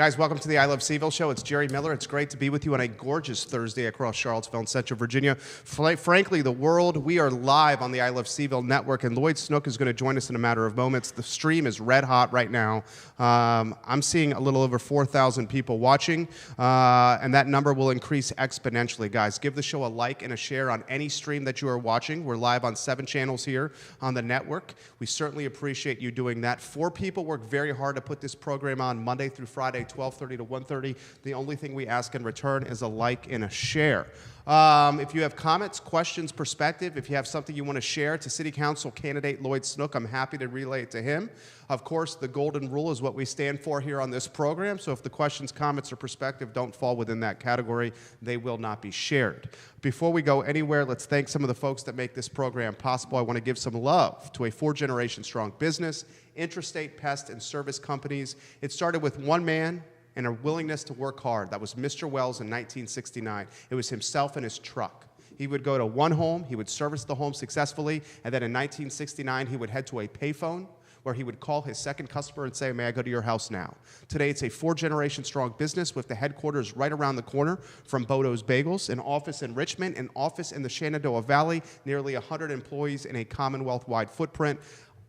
Guys, welcome to the I Love CVille Show. It's Jerry Miller. It's great to be with you on a gorgeous Thursday across Charlottesville and Central Virginia. Frankly, the world, we are live on the I Love CVille network, and Lloyd Snook is going to join us in a matter of moments. The stream is red hot right now. I'm seeing a little over 4,000 people watching, and that number will increase exponentially. Guys, give the show a like and a share on any stream that you are watching. We're live on 7 channels here on the network. We certainly appreciate you doing that. 4 people work very hard to put this program on Monday through Friday, 12:30 to 1:30. The only thing we ask in return is a like and a share. If you have comments, questions, perspective, if you have something you want to share to City Council candidate Lloyd Snook, I'm happy to relay it to him. Of course, the golden rule is what we stand for here on this program, so if the questions, comments, or perspective don't fall within that category, they will not be shared. Before we go anywhere, let's thank some of the folks that make this program possible. I want to give some love to a 4-generation strong business, interstate pest and service companies. It started with one man and a willingness to work hard. That was Mr. Wells in 1969. It was himself and his truck. He would go to one home, he would service the home successfully, and then in 1969 he would head to a payphone where he would call his second customer and say, "May I go to your house now?" Today it's a 4-generation strong business with the headquarters right around the corner from Bodo's Bagels, an office in Richmond, an office in the Shenandoah Valley, nearly 100 employees in a Commonwealth-wide footprint.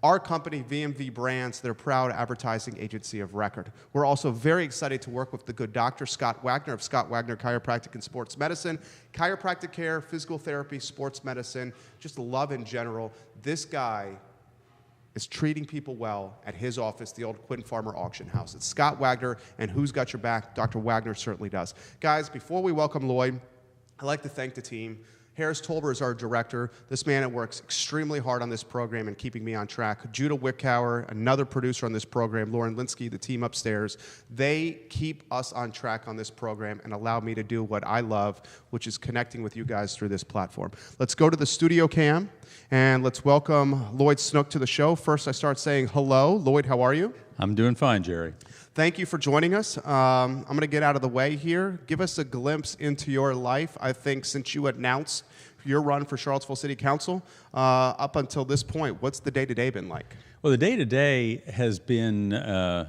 Our company, VMV Brands, they're a proud advertising agency of record. We're also very excited to work with the good doctor, Scott Wagner of Scott Wagner Chiropractic and Sports Medicine. Chiropractic care, physical therapy, sports medicine, just love in general. This guy is treating people well at his office, the old Quinn Farmer Auction House. It's Scott Wagner, and who's got your back? Dr. Wagner certainly does. Guys, before we welcome Lloyd, I'd like to thank the team. Harris Tolber is our director. This man that works extremely hard on this program and keeping me on track. Judah Wickhauer, another producer on this program. Lauren Linsky, the team upstairs. They keep us on track on this program and allow me to do what I love, which is connecting with you guys through this platform. Let's go to the studio cam, and let's welcome Lloyd Snook to the show. First, I start saying hello. Lloyd, how are you? I'm doing fine, Jerry. Thank you for joining us. I'm going to get out of the way here. Give us a glimpse into your life. I think since you announced your run for Charlottesville City Council, up until this point, what's the day-to-day been like? Well, the day-to-day has been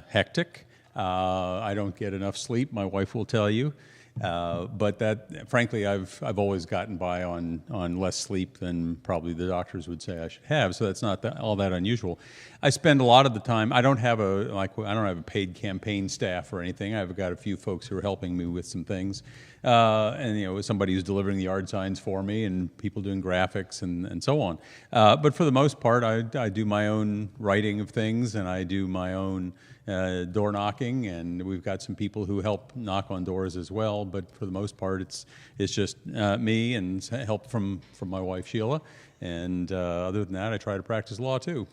hectic. I don't get enough sleep, my wife will tell you. But that, frankly, I've always gotten by on less sleep than probably the doctors would say I should have. So that's not all that unusual. I spend a lot of the time. I don't have a paid campaign staff or anything. I've got a few folks who are helping me with some things, and somebody who's delivering the yard signs for me, and people doing graphics and so on. But for the most part, I do my own writing of things, and I do my own door knocking, and we've got some people who help knock on doors as well. But for the most part, it's just me and help from my wife Sheila. And other than that, I try to practice law too.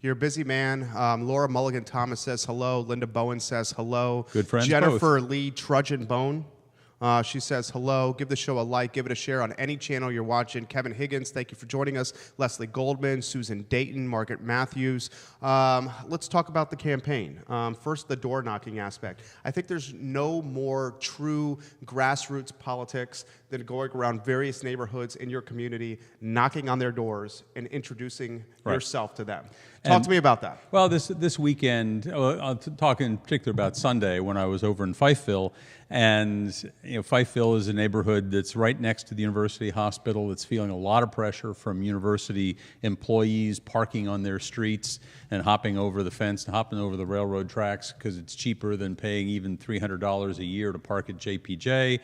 You're a busy man. Laura Mulligan Thomas says hello. Linda Bowen says hello. Good friends. Jennifer both. Lee Trudgeon Bone. She says hello. Give the show a like. Give it a share on any channel you're watching. Kevin Higgins, thank you for joining us. Leslie Goldman, Susan Dayton, Margaret Matthews. Let's talk about the campaign. First, the door knocking aspect. I think there's no more true grassroots politics than going around various neighborhoods in your community, knocking on their doors and introducing yourself to them. Talk to me about that. Well, this weekend, I'll talk in particular about Sunday when I was over in Fifeville. And Fifeville is a neighborhood that's right next to the University Hospital. That's feeling a lot of pressure from university employees parking on their streets and hopping over the fence and hopping over the railroad tracks because it's cheaper than paying even $300 a year to park at JPJ.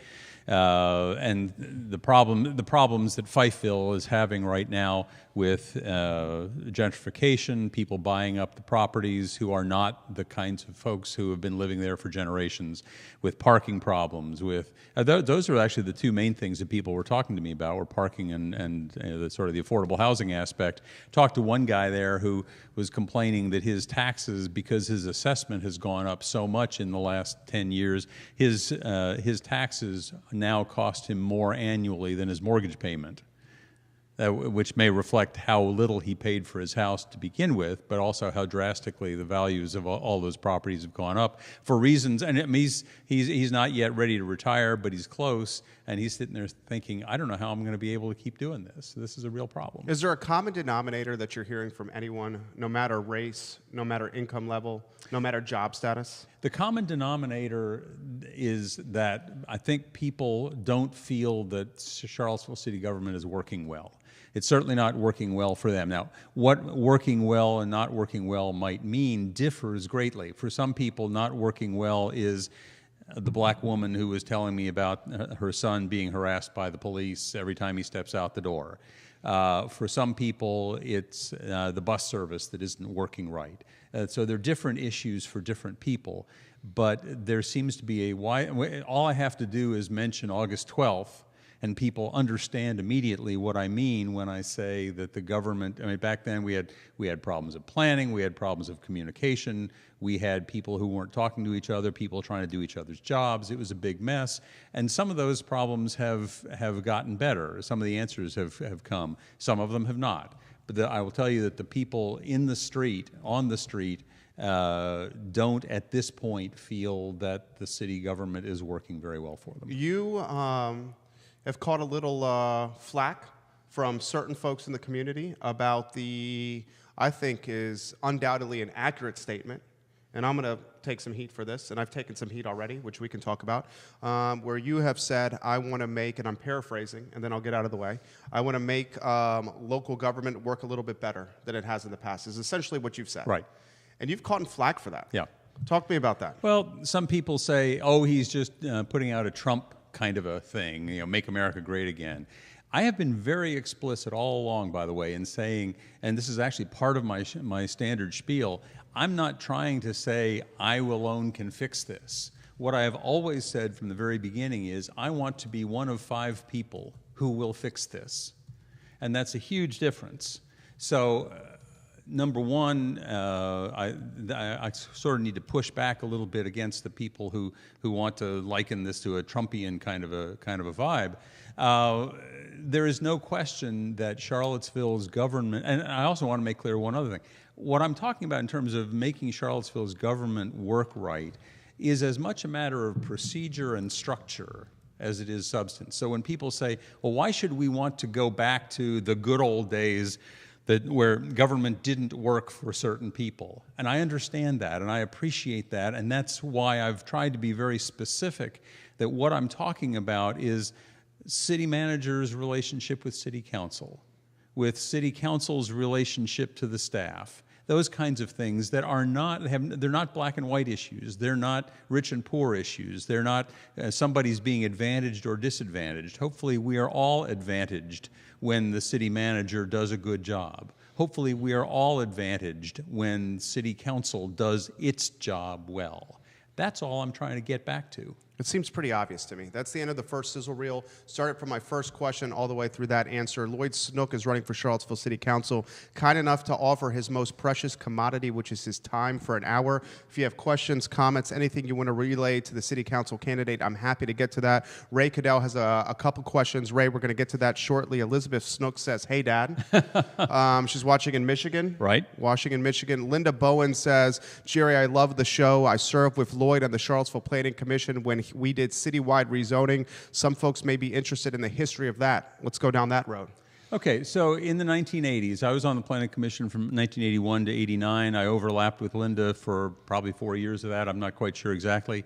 And the problems that Fifeville is having right now with gentrification, people buying up the properties who are not the kinds of folks who have been living there for generations, with parking problems, with those are actually the two main things that people were talking to me about, were parking and the sort of the affordable housing aspect. Talked to one guy there who was complaining that his taxes, because his assessment has gone up so much in the last 10 years, his taxes now cost him more annually than his mortgage payment. Which may reflect how little he paid for his house to begin with, but also how drastically the values of all those properties have gone up for reasons. And he's not yet ready to retire, but he's close. and he's sitting there thinking, I don't know how I'm going to be able to keep doing this. This is a real problem. Is there a common denominator that you're hearing from anyone, no matter race, no matter income level, no matter job status? The common denominator is that I think people don't feel that Charlottesville city government is working well. It's certainly not working well for them. Now, what working well and not working well might mean differs greatly. For some people, not working well is the black woman who was telling me about her son being harassed by the police every time he steps out the door. For some people, it's the bus service that isn't working right. So there are different issues for different people, but there seems to be all I have to do is mention August 12th, and people understand immediately what I mean when I say that the government, I mean, back then we had problems of planning, we had problems of communication, we had people who weren't talking to each other, people trying to do each other's jobs. It was a big mess. And some of those problems have gotten better. Some of the answers have come. Some of them have not. But I will tell you that the people in the street, on the street, don't at this point feel that the city government is working very well for them. You have caught a little flack from certain folks in the community about I think is undoubtedly an accurate statement, and I'm going to take some heat for this, and I've taken some heat already, which we can talk about, where you have said, I want to make, and I'm paraphrasing, and then I'll get out of the way, I want to make local government work a little bit better than it has in the past, is essentially what you've said. Right. And you've caught flack for that. Yeah. Talk to me about that. Well, some people say, oh, he's just putting out a Trump kind of a thing, make America great again. I have been very explicit all along, by the way, in saying, and this is actually part of my standard spiel, I'm not trying to say I alone can fix this. What I have always said from the very beginning is I want to be one of 5 people who will fix this. And that's a huge difference. So, number one, I sort of need to push back a little bit against the people who want to liken this to a Trumpian kind of a vibe. There is no question that Charlottesville's government, and I also want to make clear one other thing. What I'm talking about in terms of making Charlottesville's government work right is as much a matter of procedure and structure as it is substance. So when people say, well, why should we want to go back to the good old days where government didn't work for certain people? And I understand that, and I appreciate that, and that's why I've tried to be very specific that what I'm talking about is city manager's relationship with city council, with city council's relationship to the staff, those kinds of things that are they're not black and white issues. They're not rich and poor issues. They're not somebody's being advantaged or disadvantaged. Hopefully we are all advantaged when the city manager does a good job. Hopefully we are all advantaged when city council does its job well. That's all I'm trying to get back to. It seems pretty obvious to me. That's the end of the first sizzle reel. Started from my first question all the way through that answer. Lloyd Snook is running for Charlottesville City Council, kind enough to offer his most precious commodity, which is his time, for an hour. If you have questions, comments, anything you want to relay to the city council candidate, I'm happy to get to that. Ray Cadell has a couple questions. Ray, we're going to get to that shortly. Elizabeth Snook says, hey, Dad. She's watching in Michigan. Right. Washington, Michigan. Linda Bowen says, Jerry, I love the show. I served with Lloyd on the Charlottesville Planning Commission when we did citywide rezoning. Some folks may be interested in the history of that. Let's go down that road. Okay, so in the 1980s, I was on the Planning Commission from 1981 to 89. I overlapped with Linda for probably 4 years of that. I'm not quite sure exactly.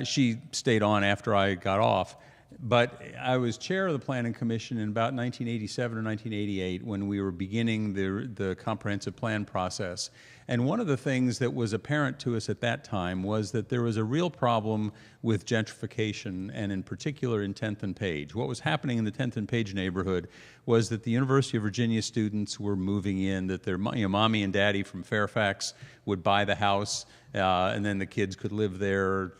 She stayed on after I got off. But I was chair of the Planning Commission in about 1987 or 1988 when we were beginning the comprehensive plan process. And one of the things that was apparent to us at that time was that there was a real problem with gentrification, and in particular in 10th and Page. What was happening in the 10th and Page neighborhood was that the University of Virginia students were moving in, that their mommy and daddy from Fairfax would buy the house, and then the kids could live there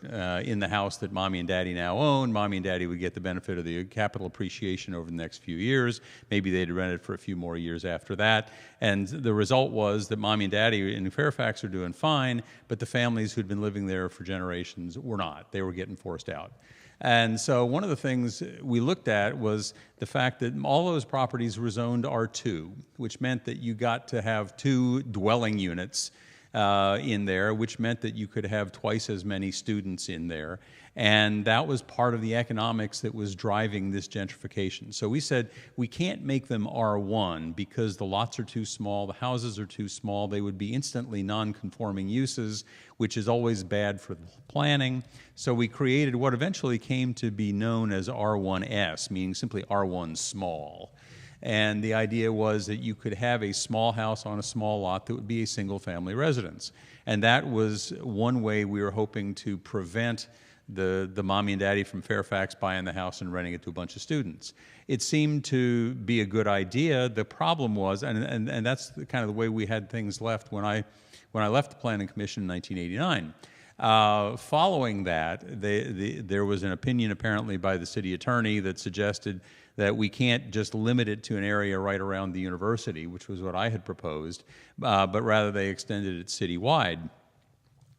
in the house that mommy and daddy now own. Mommy and daddy would get the benefit of the capital appreciation over the next few years. Maybe they'd rent it for a few more years after that. And the result was that mommy and daddy in Fairfax are doing fine, but the families who'd been living there for generations were not. They were getting forced out. And so one of the things we looked at was the fact that all those properties were zoned R2, which meant that you got to have 2 dwelling units in there, which meant that you could have twice as many students in there. And that was part of the economics that was driving this gentrification. So we said, we can't make them R1 because the lots are too small, the houses are too small, they would be instantly non-conforming uses, which is always bad for the planning. So we created what eventually came to be known as R1S, meaning simply R1 small. And the idea was that you could have a small house on a small lot that would be a single-family residence. And that was one way we were hoping to prevent the mommy and daddy from Fairfax buying the house and renting it to a bunch of students. It seemed to be a good idea. The problem was, and that's kind of the way we had things left when I left the Planning Commission in 1989. Following that, there was an opinion apparently by the city attorney that suggested that we can't just limit it to an area right around the university, which was what I had proposed, but rather they extended it citywide.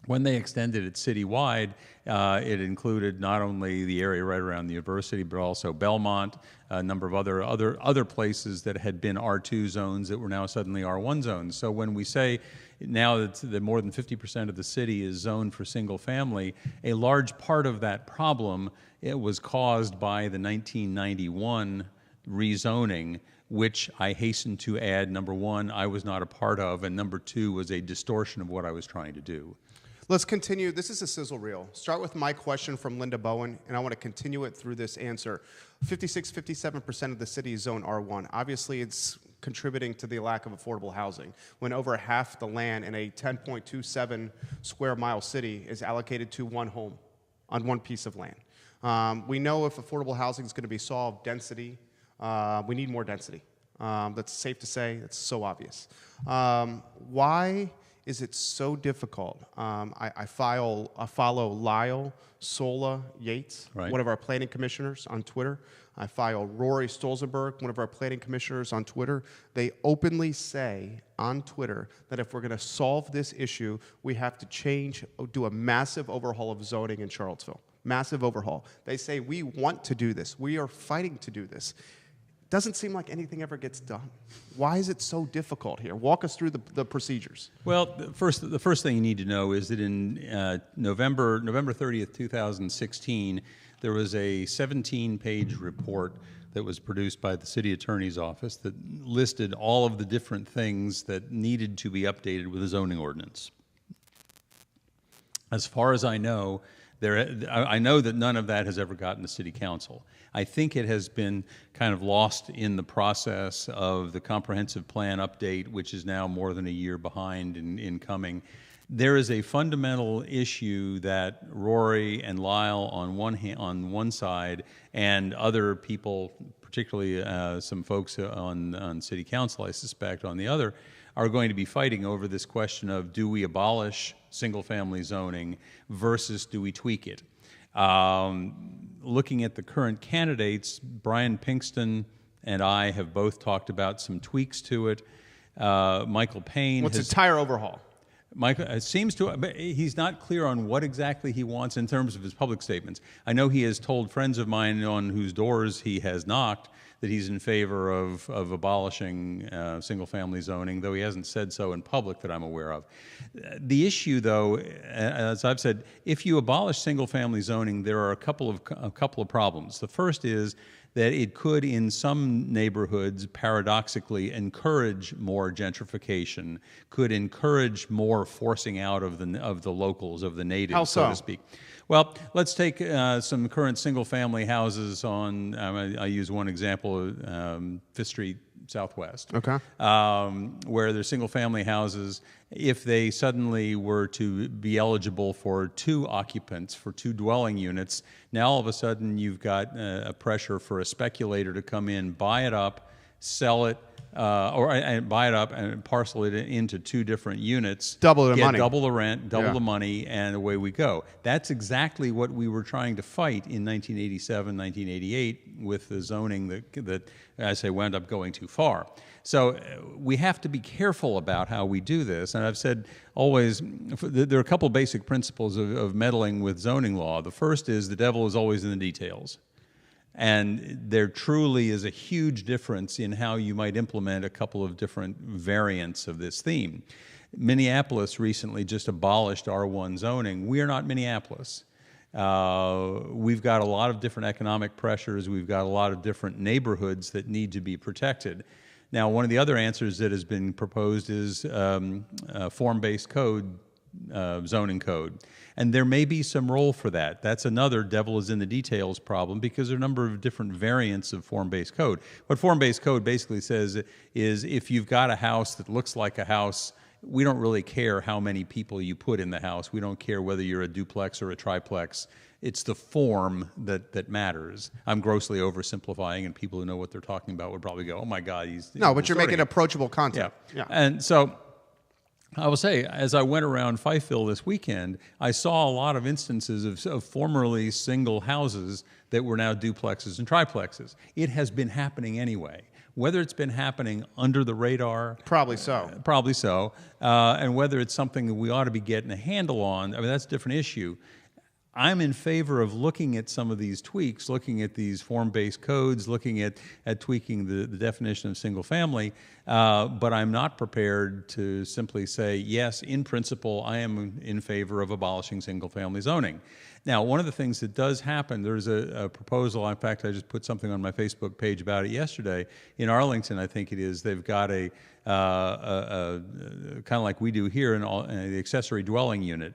When they extended it citywide, it included not only the area right around the university, but also Belmont, a number of other places that had been R2 zones that were now suddenly R1 zones. So when we say now that more than 50% of the city is zoned for single family, a large part of that problem was caused by the 1991 rezoning, which I hasten to add, number one, I was not a part of, and number two was a distortion of what I was trying to do. Let's continue. This is a sizzle reel. Start with my question from Linda Bowen, and I want to continue it through this answer. 57% of the city is zone R1. Obviously, it's contributing to the lack of affordable housing when over half the land in a 10.27 square mile city is allocated to one home on one piece of land. We know if affordable housing is going to be solved, density, we need more density. That's safe to say. That's so obvious. Why is it so difficult? I follow Lyle Sola Yates, right, one of our planning commissioners on Twitter. I follow Rory Stolzenberg, one of our planning commissioners on Twitter. They openly say on Twitter that if we're going to solve this issue, we have to do a massive overhaul of zoning in Charlottesville. Massive overhaul. They say, we want to do this. We are fighting to do this. Doesn't seem like anything ever gets done. Why is it so difficult here? Walk us through the procedures. Well, the first thing you need to know is that in November 30th, 2016, there was a 17-page report that was produced by the city attorney's office that listed all of the different things that needed to be updated with a zoning ordinance. As far as I know, I know that none of that has ever gotten to city council. I think it has been kind of lost in the process of the comprehensive plan update, which is now more than a year behind in coming. There is a fundamental issue that Rory and Lyle on one side and other people, particularly some folks on city council, I suspect, on the other, are going to be fighting over this question of, do we abolish single-family zoning versus do we tweak it? Looking at the current candidates, Brian Pinkston and I have both talked about some tweaks to it. Michael Payne What's a tire overhaul? Michael seems to, but he's not clear on what exactly he wants in terms of his public statements. I know he has told friends of mine on whose doors he has knocked that he's in favor of abolishing single-family zoning, though he hasn't said so in public that I'm aware of. The issue, though, as I've said, if you abolish single-family zoning, there are a couple of problems. The first is that it could, in some neighborhoods, paradoxically encourage more gentrification, could encourage more forcing out of the locals, of the natives, so to speak. Well, let's take some current single-family houses on, I use one example, Fifth Street Southwest, okay, where there's single-family houses. If they suddenly were to be eligible for 2 occupants, for 2 dwelling units, now all of a sudden you've got a pressure for a speculator to come in, buy it up, sell it, or buy it up and parcel it into 2 different units. Double the money. Double the rent, double the money, and away we go. That's exactly what we were trying to fight in 1987, 1988 with the zoning that I say, wound up going too far. So we have to be careful about how we do this. And I've said always, there are a couple basic principles of meddling with zoning law. The first is the devil is always in the details. And there truly is a huge difference in how you might implement a couple of different variants of this theme. Minneapolis recently just abolished R1 zoning. We are not Minneapolis. We've got a lot of different economic pressures. We've got a lot of different neighborhoods that need to be protected. Now, one of the other answers that has been proposed is form-based code, zoning code. And there may be some role for that. That's another devil is in the details problem, because there are a number of different variants of form-based code. What form-based code basically says is if you've got a house that looks like a house, we don't really care how many people you put in the house. We don't care whether you're a duplex or a triplex. It's the form that matters. I'm grossly oversimplifying, and people who know what they're talking about would probably go, oh my God, he's... No, but you're making approachable content. Yeah. And so I will say, as I went around Fifeville this weekend, I saw a lot of instances of formerly single houses that were now duplexes and triplexes. It has been happening anyway. Whether it's been happening under the radar... Probably so. Probably so. And whether it's something that we ought to be getting a handle on, I mean, that's a different issue. I'm in favor of looking at some of these tweaks, looking at these form-based codes, looking at tweaking the definition of single family, but I'm not prepared to simply say, yes, in principle, I am in favor of abolishing single-family zoning. Now, one of the things that does happen, there's a proposal, in fact, I just put something on my Facebook page about it yesterday. In Arlington, I think it is, they've got a kind of like we do here in the accessory dwelling unit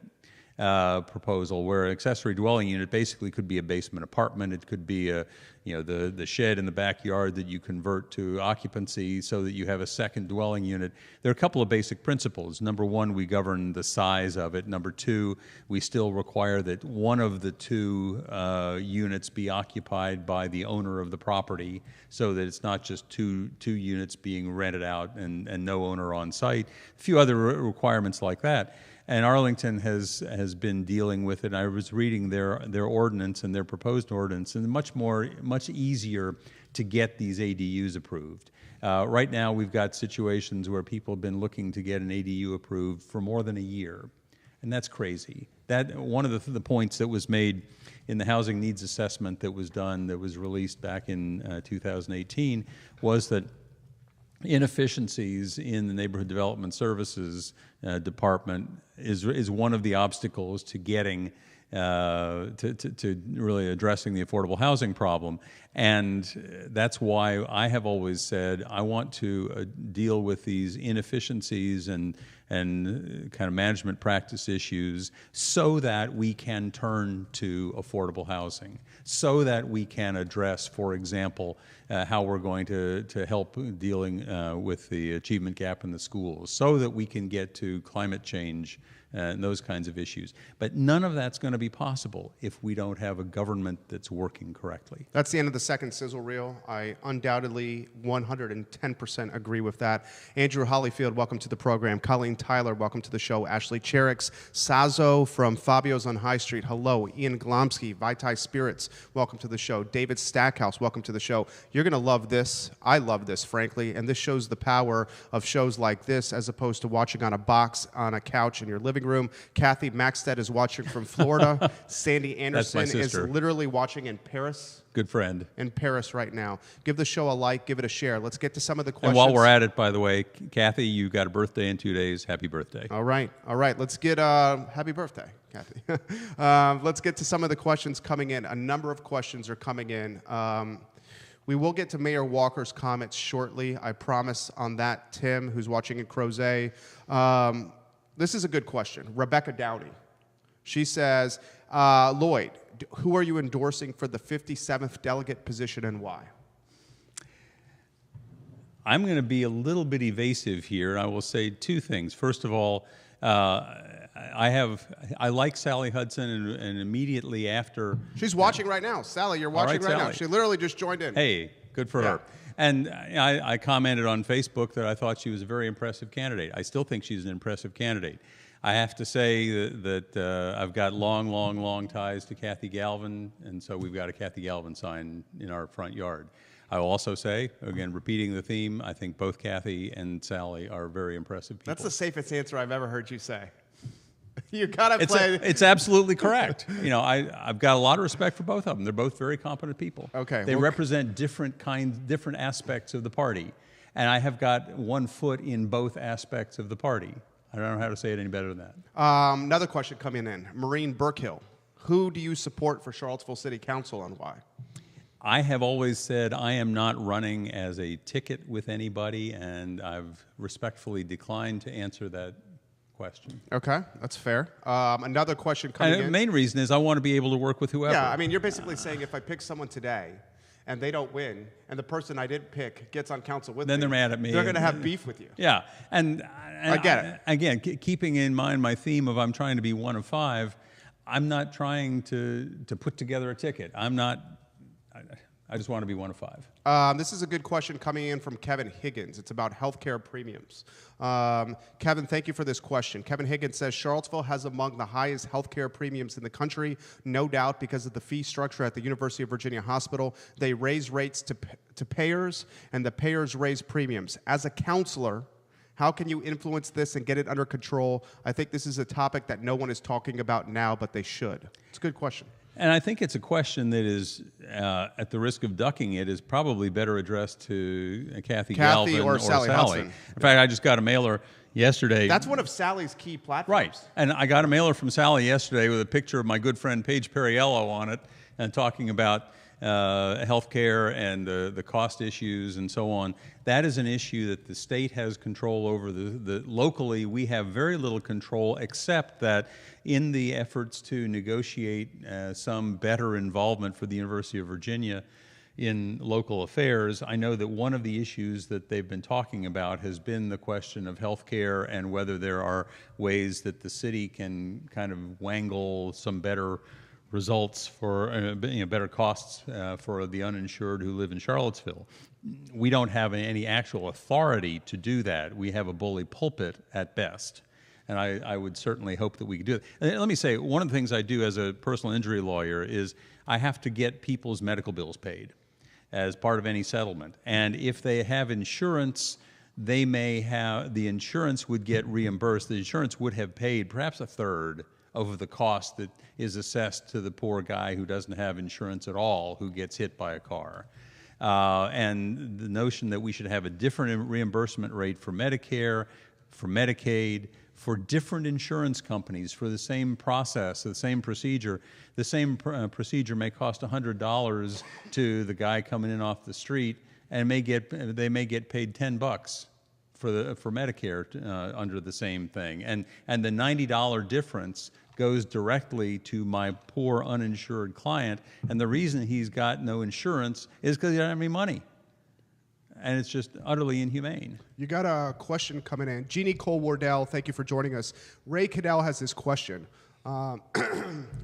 proposal, where an accessory dwelling unit basically could be a basement apartment. It could be the shed in the backyard that you convert to occupancy so that you have a second dwelling unit. There are a couple of basic principles. Number one, we govern the size of it. Number two, we still require that one of the two units be occupied by the owner of the property, so that it's not just two units being rented out and no owner on site. A few other requirements like that. And Arlington has been dealing with it. I was reading their ordinance and their proposed ordinance, and much easier to get these ADUs approved. Right now, we've got situations where people have been looking to get an ADU approved for more than a year, and that's crazy. That one of the points that was made in the housing needs assessment that was done, that was released back in 2018, was that inefficiencies in the Neighborhood Development Services Department is one of the obstacles to getting to really addressing the affordable housing problem. And that's why I have always said I want to deal with these inefficiencies and kind of management practice issues so that we can turn to affordable housing, so that we can address, for example, how we're going to help dealing with the achievement gap in the schools, so that we can get to climate change and those kinds of issues. But none of that's going to be possible if we don't have a government that's working correctly. That's the end of the second sizzle reel. I undoubtedly 110% agree with that. Andrew Hollyfield, welcome to the program. Colleen Tyler, welcome to the show. Ashley Cherix, Sazo from Fabio's on High Street, hello. Ian Glomsky, Vitae Spirits, welcome to the show. David Stackhouse, welcome to the show. You're going to love this. I love this, frankly, and this shows the power of shows like this as opposed to watching on a box on a couch in your living room. Kathy Maxted is watching from Florida. Sandy Anderson is literally watching in Paris. Good friend. In Paris right now. Give the show a like, give it a share. Let's get to some of the questions. And while we're at it, by the way, Kathy, you got a birthday in 2 days. Happy birthday. All right. Let's get happy birthday, Kathy. Let's get to some of the questions coming in. A number of questions are coming in. We will get to Mayor Walker's comments shortly. I promise on that. Tim, who's watching in Crozet. This is a good question. Rebecca Downey. She says, Lloyd, who are you endorsing for the 57th delegate position and why? I'm going to be a little bit evasive here. I will say two things. First of all, I like Sally Hudson, and immediately after... She's watching right now. Sally, you're watching right now. She literally just joined in. Hey, good for her. And I commented on Facebook that I thought she was a very impressive candidate. I still think she's an impressive candidate. I have to say that I've got long ties to Kathy Galvin, and so we've got a Kathy Galvin sign in our front yard. I will also say, again, repeating the theme, I think both Kathy and Sally are very impressive people. That's the safest answer I've ever heard you say. You gotta play. It's absolutely correct. You know, I've got a lot of respect for both of them. They're both very competent people. Okay, They well, represent different aspects of the party, and I have got one foot in both aspects of the party. I don't know how to say it any better than that. Another question coming in. Maureen Burkhill. Who do you support for Charlottesville City Council and why? I have always said I am not running as a ticket with anybody, and I've respectfully declined to answer that question. Okay, that's fair. Another question coming And in. the main reason is I want to be able to work with whoever. Yeah, I mean, you're basically saying if I pick someone today and they don't win, and the person I didn't pick gets on council with Then me, they're mad at me. They're going to have beef with you. Yeah, and I get it. Again, keeping in mind my theme of I'm trying to be one of five, I'm not trying to put together a ticket. I just want to be one of five. This is a good question coming in from Kevin Higgins. It's about healthcare premiums. Kevin, thank you for this question. Kevin Higgins says Charlottesville has among the highest healthcare premiums in the country, no doubt because of the fee structure at the University of Virginia Hospital. They raise rates to payers, and the payers raise premiums. As a counselor, how can you influence this and get it under control? I think this is a topic that no one is talking about now, but they should. It's a good question. And I think it's a question that is, at the risk of ducking it, is probably better addressed to Kathy Galvin or Sally Hudson. In fact, I just got a mailer yesterday. That's one of Sally's key platforms. Right. And I got a mailer from Sally yesterday with a picture of my good friend Paige Perriello on it and talking about health care and the cost issues and so on. That is an issue that the state has control over. Locally, we have very little control, except that in the efforts to negotiate some better involvement for the University of Virginia in local affairs, I know that one of the issues that they've been talking about has been the question of health care and whether there are ways that the city can kind of wangle some better results for better costs for the uninsured who live in Charlottesville. We don't have any actual authority to do that. We have a bully pulpit at best. And I would certainly hope that we could do it. And let me say, one of the things I do as a personal injury lawyer is I have to get people's medical bills paid as part of any settlement. And if they have insurance, the insurance would get reimbursed. The insurance would have paid perhaps a third of the cost that is assessed to the poor guy who doesn't have insurance at all, who gets hit by a car. And the notion that we should have a different reimbursement rate for Medicare, for Medicaid, for different insurance companies for the same process, the same procedure. The same procedure may cost $100 to the guy coming in off the street, and they may get paid $10 for Medicare under the same thing. And the $90 difference goes directly to my poor uninsured client, and the reason he's got no insurance is because he doesn't have any money. And it's just utterly inhumane. You got a question coming in. Jeannie Cole-Wardell, thank you for joining us. Ray Cadell has this question.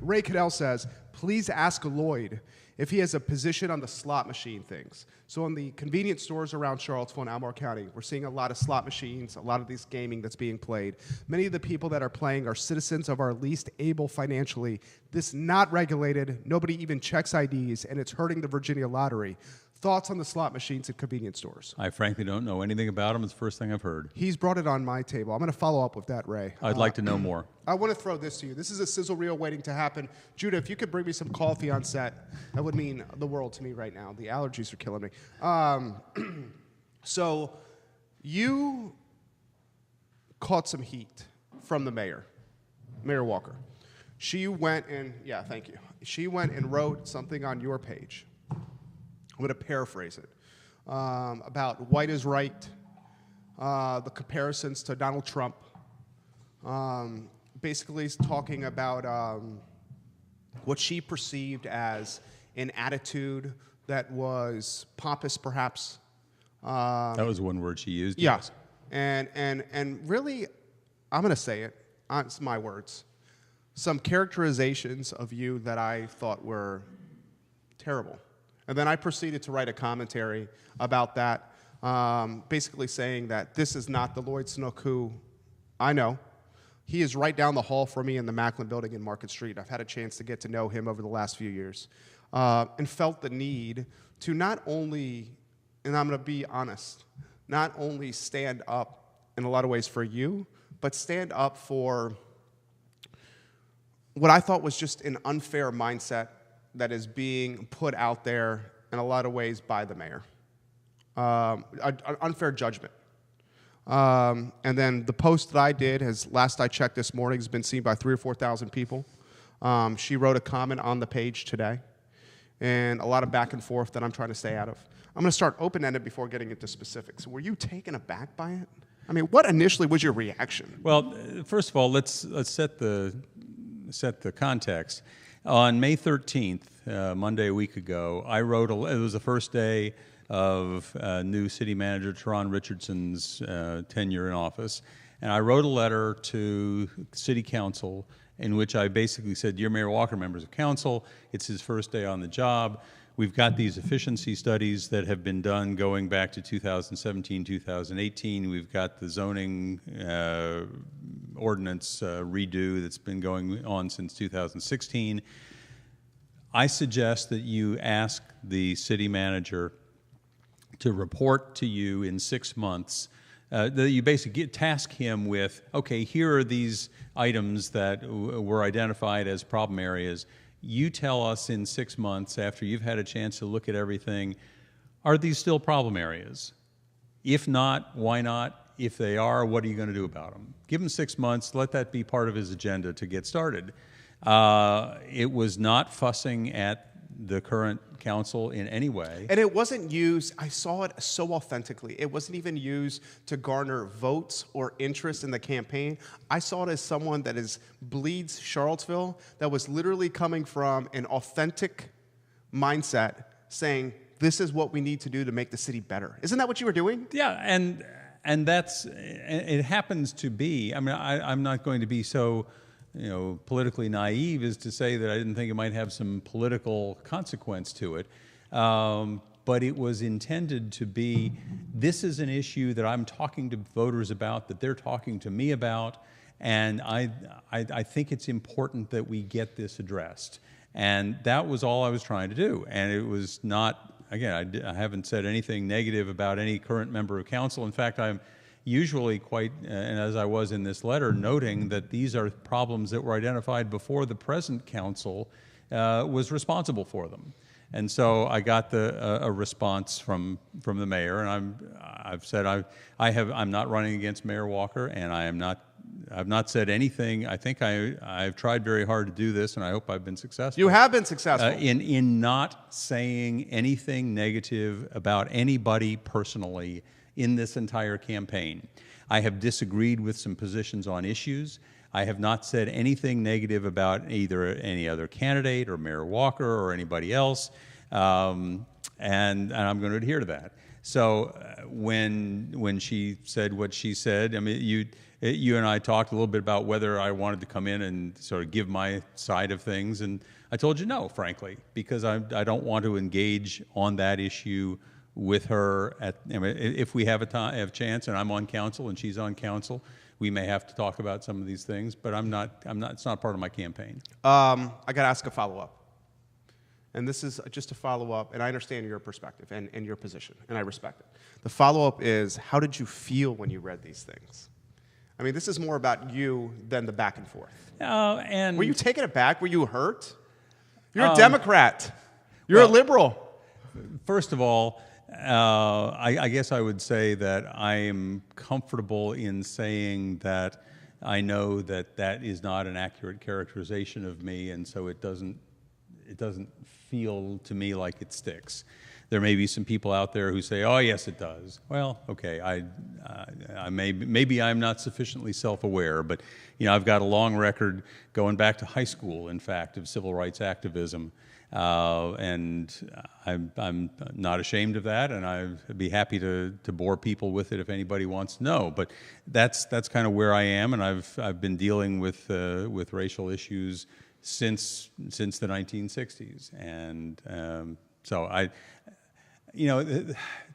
Ray Cadell says, please ask Lloyd if he has a position on the slot machine things. So in the convenience stores around Charlottesville and Albemarle County, we're seeing a lot of slot machines, a lot of this gaming that's being played. Many of the people that are playing are citizens of our least able financially. This not regulated, nobody even checks IDs, and it's hurting the Virginia lottery. Thoughts on the slot machines at convenience stores? I frankly don't know anything about them. It's the first thing I've heard. He's brought it on my table. I'm going to follow up with that, Ray. I'd like to know more. I want to throw this to you. This is a sizzle reel waiting to happen. Judah, if you could bring me some coffee on set, that would mean the world to me right now. The allergies are killing me. So you caught some heat from the mayor, Mayor Walker. She went and, yeah, thank you. She went and wrote something on your page. I'm going to paraphrase it, about white is right, the comparisons to Donald Trump, basically talking about what she perceived as an attitude that was pompous, perhaps. That was one word she used. Yeah, yes. and really, I'm going to say it, it's my words, some characterizations of you that I thought were terrible. And then I proceeded to write a commentary about that, basically saying that this is not the Lloyd Snook who I know. He is right down the hall from me in the Macklin building in Market Street. I've had a chance to get to know him over the last few years, and felt the need to not only, and I'm going to be honest, not only stand up in a lot of ways for you, but stand up for what I thought was just an unfair mindset that is being put out there in a lot of ways by the mayor. An unfair judgment. And then the post that I did, last I checked this morning, has been seen by 3,000 or 4,000 people. She wrote a comment on the page today, and a lot of back and forth that I'm trying to stay out of. I'm going to start open-ended before getting into specifics. Were you taken aback by it? I mean, what initially was your reaction? Well, first of all, let's set the context. On May 13th, Monday a week ago, I wrote it was the first day of new city manager Teron Richardson's tenure in office, and I wrote a letter to City Council in which I basically said, "Dear Mayor Walker, members of council, it's his first day on the job. We've got these efficiency studies that have been done going back to 2017, 2018. We've got the zoning ordinance redo that's been going on since 2016. I suggest that you ask the city manager to report to you in 6 months, that you basically task him with, okay, here are these items that were identified as problem areas. You tell us in 6 months, after you've had a chance to look at everything, are these still problem areas? If not, why not? If they are, what are you going to do about them? Give him 6 months, let that be part of his agenda to get started. It was not fussing at the current council in any way. And it wasn't used, I saw it so authentically, it wasn't even used to garner votes or interest in the campaign. I saw it as someone that bleeds Charlottesville, that was literally coming from an authentic mindset saying, this is what we need to do to make the city better. Isn't that what you were doing? Yeah, and that's, it happens to be, I mean, I'm not going to be so politically naive as to say that I didn't think it might have some political consequence to it. But it was intended to be, this is an issue that I'm talking to voters about, that they're talking to me about, and I think it's important that we get this addressed. And that was all I was trying to do. And it was not, again, I haven't said anything negative about any current member of council. In fact, I'm usually quite, and as I was in this letter, noting that these are problems that were identified before the present council was responsible for them. And so I got a response from the mayor, and I've said I'm not running against Mayor Walker, and I've not said anything. I think I've tried very hard to do this, and I hope I've been successful. You have been successful. In not saying anything negative about anybody personally in this entire campaign. I have disagreed with some positions on issues. I have not said anything negative about either any other candidate or Mayor Walker or anybody else, and I'm going to adhere to that. So when she said what she said, I mean, you and I talked a little bit about whether I wanted to come in and sort of give my side of things, and I told you no, frankly, because I don't want to engage on that issue with her. If we have a chance, and I'm on council and she's on council, we may have to talk about some of these things. But I'm not. It's not part of my campaign. I got to ask a follow-up, and this is just a follow-up. And I understand your perspective and your position, and I respect it. The follow-up is, how did you feel when you read these things? I mean, this is more about you than the back and forth. And were you taken aback? Were you hurt? You're a Democrat. You're a liberal. First of all, I guess I would say that I am comfortable in saying that I know that that is not an accurate characterization of me, and so it doesn't feel to me like it sticks. There may be some people out there who say, "Oh, yes, it does." Well, okay, maybe I'm not sufficiently self-aware, but I've got a long record going back to high school, in fact, of civil rights activism. And I'm not ashamed of that, and I'd be happy to bore people with it if anybody wants to know. But that's kind of where I am, and I've been dealing with racial issues since the 1960s, and so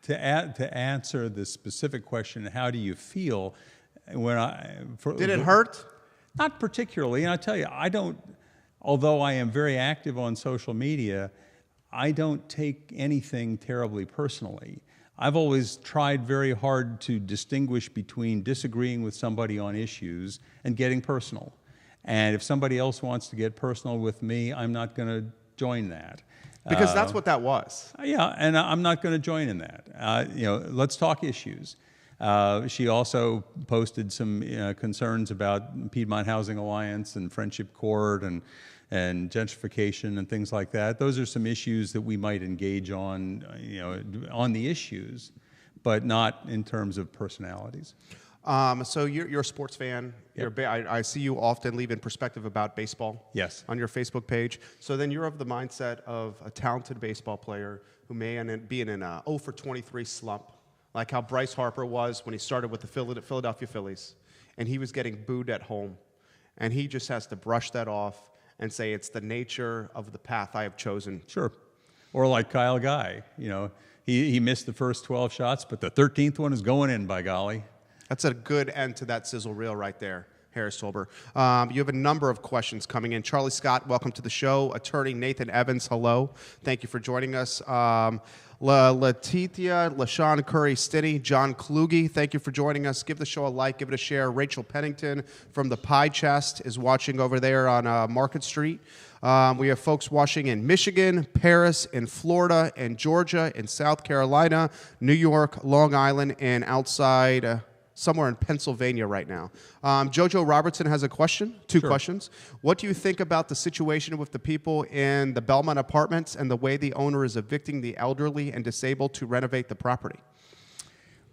to answer the specific question, how do you feel did it hurt? Not particularly, and I tell you, although I am very active on social media, I don't take anything terribly personally. I've always tried very hard to distinguish between disagreeing with somebody on issues and getting personal. And if somebody else wants to get personal with me, I'm not going to join that. Because that's what that was. Yeah, and I'm not going to join in that. Let's talk issues. She also posted some concerns about Piedmont Housing Alliance and Friendship Court and gentrification and things like that. Those are some issues that we might engage on, on the issues, but not in terms of personalities. So you're a sports fan. Yep. I see you often leave in perspective about baseball. Yes. On your Facebook page. So then you're of the mindset of a talented baseball player who may be in an 0 for 23 slump, like how Bryce Harper was when he started with the Philadelphia Phillies, and he was getting booed at home, and he just has to brush that off and say it's the nature of the path I have chosen. Sure. Or like Kyle Guy, he missed the first 12 shots, but the 13th one is going in, by golly. That's a good end to that sizzle reel right there, Harris Tolber. You have a number of questions coming in. Charlie Scott, welcome to the show. Attorney Nathan Evans, hello. Thank you for joining us. Letitia, LaShawn Curry Stinney, John Kluge, thank you for joining us. Give the show a like, give it a share. Rachel Pennington from the Pie Chest is watching over there on Market Street. We have folks watching in Michigan, Paris, in Florida, in Georgia, in South Carolina, New York, Long Island, and outside somewhere in Pennsylvania right now. Jojo Robertson has a question, two questions. What do you think about the situation with the people in the Belmont apartments and the way the owner is evicting the elderly and disabled to renovate the property?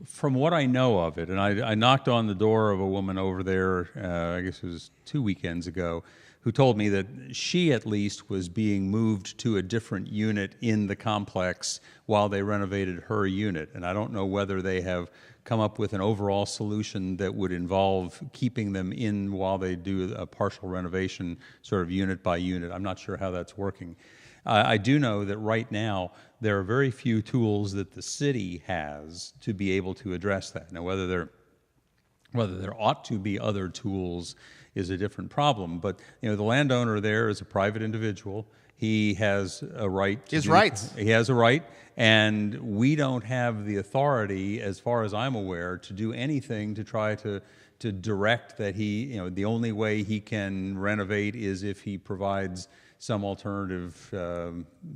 From what I know of it, and I knocked on the door of a woman over there, I guess it was 2 weekends ago, who told me that she at least was being moved to a different unit in the complex while they renovated her unit. And I don't know whether they have come up with an overall solution that would involve keeping them in while they do a partial renovation, sort of unit by unit. I'm not sure how that's working. I do know that right now there are very few tools that the city has to be able to address that. Now, whether there ought to be other tools is a different problem. But the landowner there is a private individual. He has a right. He has a right, and we don't have the authority, as far as I'm aware, to do anything to try to direct that he. The only way he can renovate is if he provides some alternative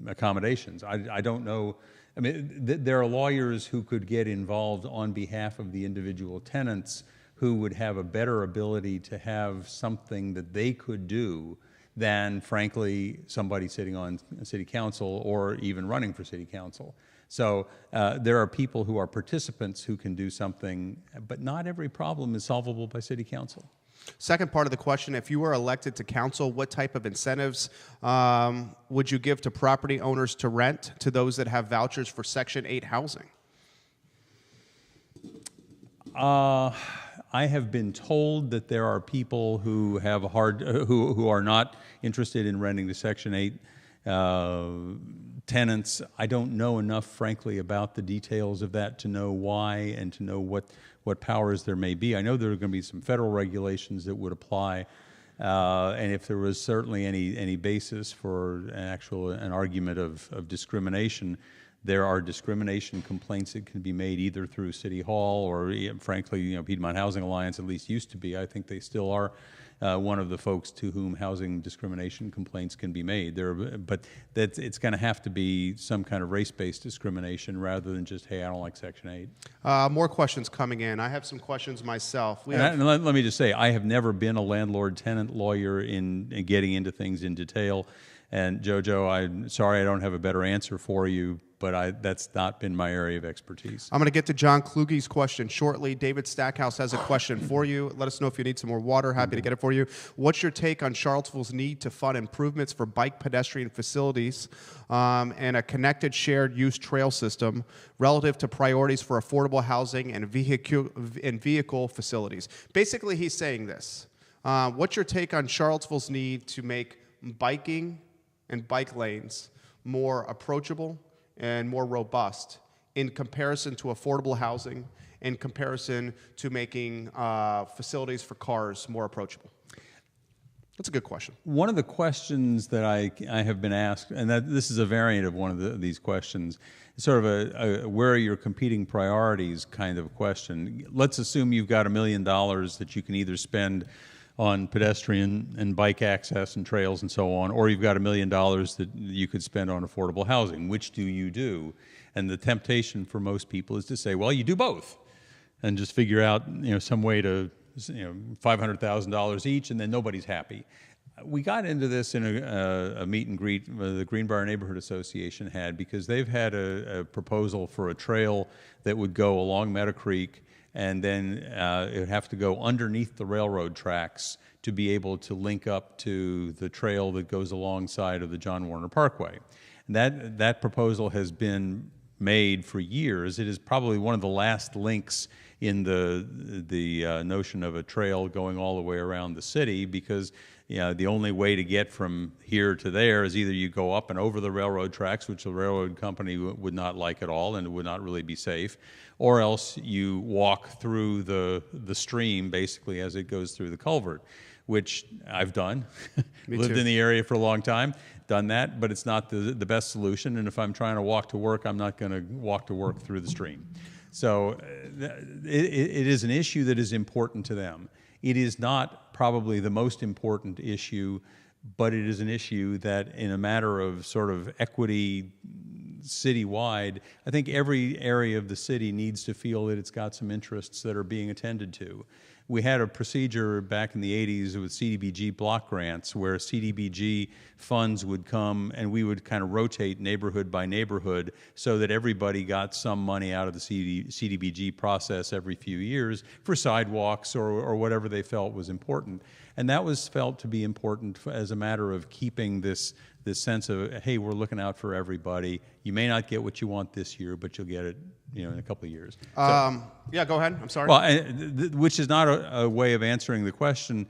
accommodations. I don't know. I mean, there are lawyers who could get involved on behalf of the individual tenants who would have a better ability to have something that they could do than, frankly, somebody sitting on city council or even running for city council. So there are people who are participants who can do something, but not every problem is solvable by city council. Second part of the question, if you were elected to council, what type of incentives would you give to property owners to rent to those that have vouchers for Section 8 housing? I have been told that there are people who have who are not interested in renting to Section 8 tenants. I don't know enough, frankly, about the details of that to know why and to know what powers there may be. I know there are going to be some federal regulations that would apply, and if there was certainly any basis for an argument of discrimination, there are discrimination complaints that can be made either through City Hall or, frankly, Piedmont Housing Alliance at least used to be. I think they still are one of the folks to whom housing discrimination complaints can be made. But it's going to have to be some kind of race-based discrimination rather than just, hey, I don't like Section 8. More questions coming in. I have some questions myself. And let me just say, I have never been a landlord-tenant lawyer in getting into things in detail. And Jojo, I'm sorry I don't have a better answer for you, but that's not been my area of expertise. I'm going to get to John Kluge's question shortly. David Stackhouse has a question for you. Let us know if you need some more water. Happy to get it for you. What's your take on Charlottesville's need to fund improvements for bike pedestrian facilities and a connected shared use trail system relative to priorities for affordable housing and vehicle facilities? Basically, he's saying this. What's your take on Charlottesville's need to make biking and bike lanes more approachable and more robust in comparison to affordable housing, in comparison to making facilities for cars more approachable? That's a good question. One of the questions that I have been asked, and this is a variant of one of these questions, is sort of a where are your competing priorities kind of question. Let's assume you've got $1 million that you can either spend on pedestrian and bike access and trails and so on, or you've got $1 million that you could spend on affordable housing. Which do you do? And the temptation for most people is to say, well, you do both, and just figure out some way to $500,000 each, and then nobody's happy. We got into this in a meet and greet the Greenbrier Neighborhood Association had, because they've had a proposal for a trail that would go along Meadow Creek, and then it would have to go underneath the railroad tracks to be able to link up to the trail that goes alongside of the John Warner Parkway. And that proposal has been made for years. It is probably one of the last links in the notion of a trail going all the way around the city, because the only way to get from here to there is either you go up and over the railroad tracks, which the railroad company would not like at all and it would not really be safe, or else you walk through the stream basically as it goes through the culvert, which I've done. Lived in the area for a long time, done that, but it's not the best solution. And if I'm trying to walk to work, I'm not going to walk to work through the stream. So it is an issue that is important to them. It is not probably the most important issue, but it is an issue that, in a matter of sort of equity citywide, I think every area of the city needs to feel that it's got some interests that are being attended to. We had a procedure back in the 80s with CDBG block grants, where CDBG funds would come and we would kind of rotate neighborhood by neighborhood so that everybody got some money out of the CDBG process every few years for sidewalks or whatever they felt was important. And that was felt to be important as a matter of keeping this sense of, hey, we're looking out for everybody. You may not get what you want this year, but you'll get it, in a couple of years. Yeah, go ahead. I'm sorry. Well, which is not a way of answering the question,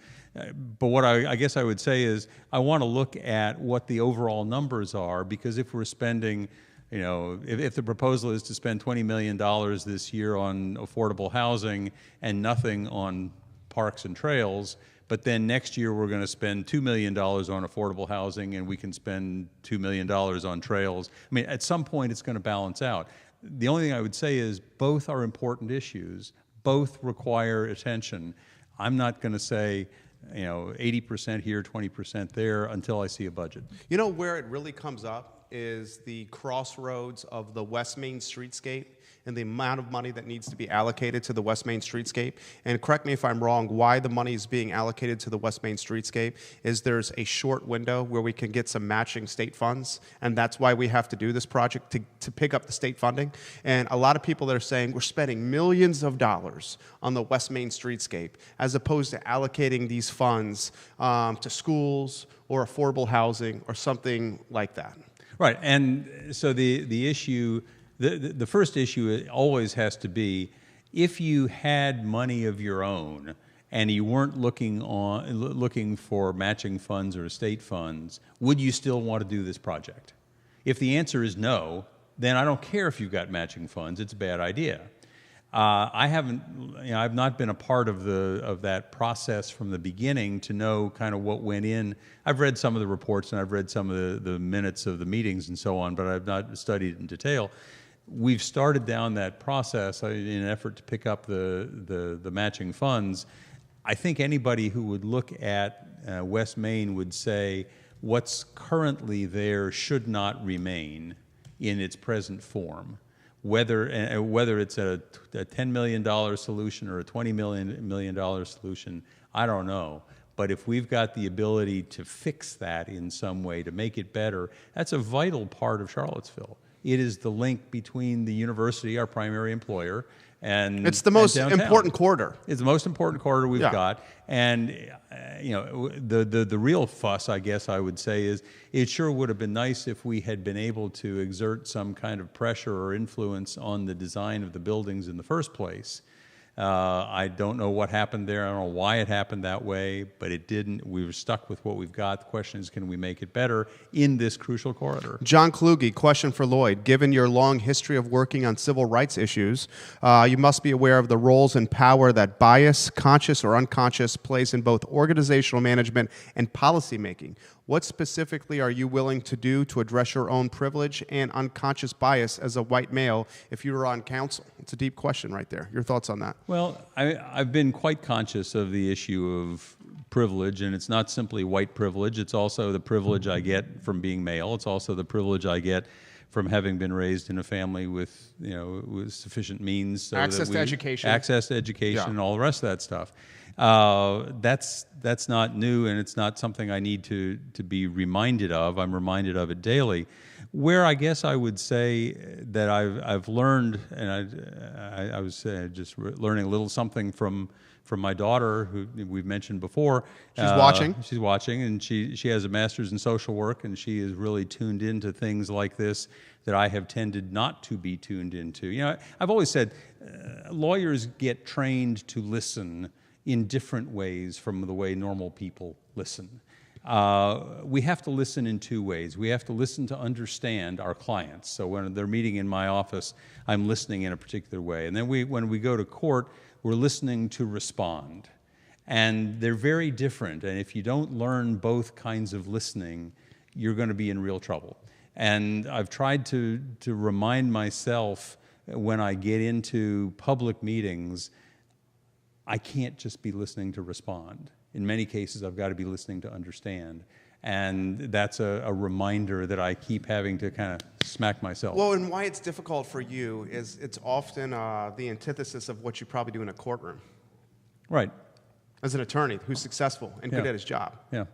but what I guess I would say is I want to look at what the overall numbers are, because if we're spending, if the proposal is to spend $20 million this year on affordable housing and nothing on parks and trails, but then next year we're going to spend $2 million on affordable housing and we can spend $2 million on trails. I mean, at some point it's going to balance out. The only thing I would say is both are important issues. Both require attention. I'm not going to say, 80% here, 20% there until I see a budget. Where it really comes up is the crossroads of the West Main streetscape and the amount of money that needs to be allocated to the West Main streetscape. And correct me if I'm wrong, why the money is being allocated to the West Main streetscape is there's a short window where we can get some matching state funds, and that's why we have to do this project, to pick up the state funding. And a lot of people that are saying we're spending millions of dollars on the West Main streetscape as opposed to allocating these funds to schools or affordable housing or something like that. Right, and so the issue, the first issue always has to be, if you had money of your own and you weren't looking for matching funds or state funds, would you still want to do this project? If the answer is no, then I don't care if you've got matching funds, it's a bad idea. I've not been a part of that process from the beginning to know kind of what went in. I've read some of the reports and I've read some of the minutes of the meetings and so on, but I've not studied it in detail. We've started down that process in an effort to pick up the matching funds. I think anybody who would look at West Main would say what's currently there should not remain in its present form. Whether it's a $10 million solution or a $20 million solution, I don't know. But if we've got the ability to fix that in some way, to make it better, that's a vital part of Charlottesville. It is the link between the university, our primary employer, and it's the most important corridor. It's the most important corridor we've got. And the real fuss, I guess I would say, is it sure would have been nice if we had been able to exert some kind of pressure or influence on the design of the buildings in the first place. I don't know what happened there. I don't know why it happened that way, but it didn't. We were stuck with what we've got. The question is, can we make it better in this crucial corridor? John Kluge, question for Lloyd. Given your long history of working on civil rights issues, you must be aware of the roles and power that bias, conscious or unconscious, plays in both organizational management and policymaking. What specifically are you willing to do to address your own privilege and unconscious bias as a white male if you were on council? It's a deep question right there. Your thoughts on that? Well, I've been quite conscious of the issue of privilege, and it's not simply white privilege. It's also the privilege I get from being male. It's also the privilege I get from having been raised in a family with, with sufficient means. So access to education. Access to education, and all the rest of that stuff. That's not new, and it's not something I need to be reminded of. I'm reminded of it daily. Where I guess I would say that I've learned, and I was just learning a little something from my daughter, who we've mentioned before. She's watching. She's watching, and she has a master's in social work, and she is really tuned into things like this that I have tended not to be tuned into. I've always said lawyers get trained to listen in different ways from the way normal people listen. We have to listen in two ways. We have to listen to understand our clients. So when they're meeting in my office, I'm listening in a particular way. And then when we go to court, we're listening to respond. And they're very different. And if you don't learn both kinds of listening, you're going to be in real trouble. And I've tried to remind myself when I get into public meetings, I can't just be listening to respond. In many cases, I've got to be listening to understand. And that's a reminder that I keep having to kind of smack myself. Well, and why it's difficult for you is it's often the antithesis of what you probably do in a courtroom. Right. As an attorney who's successful and good at his job. Yeah.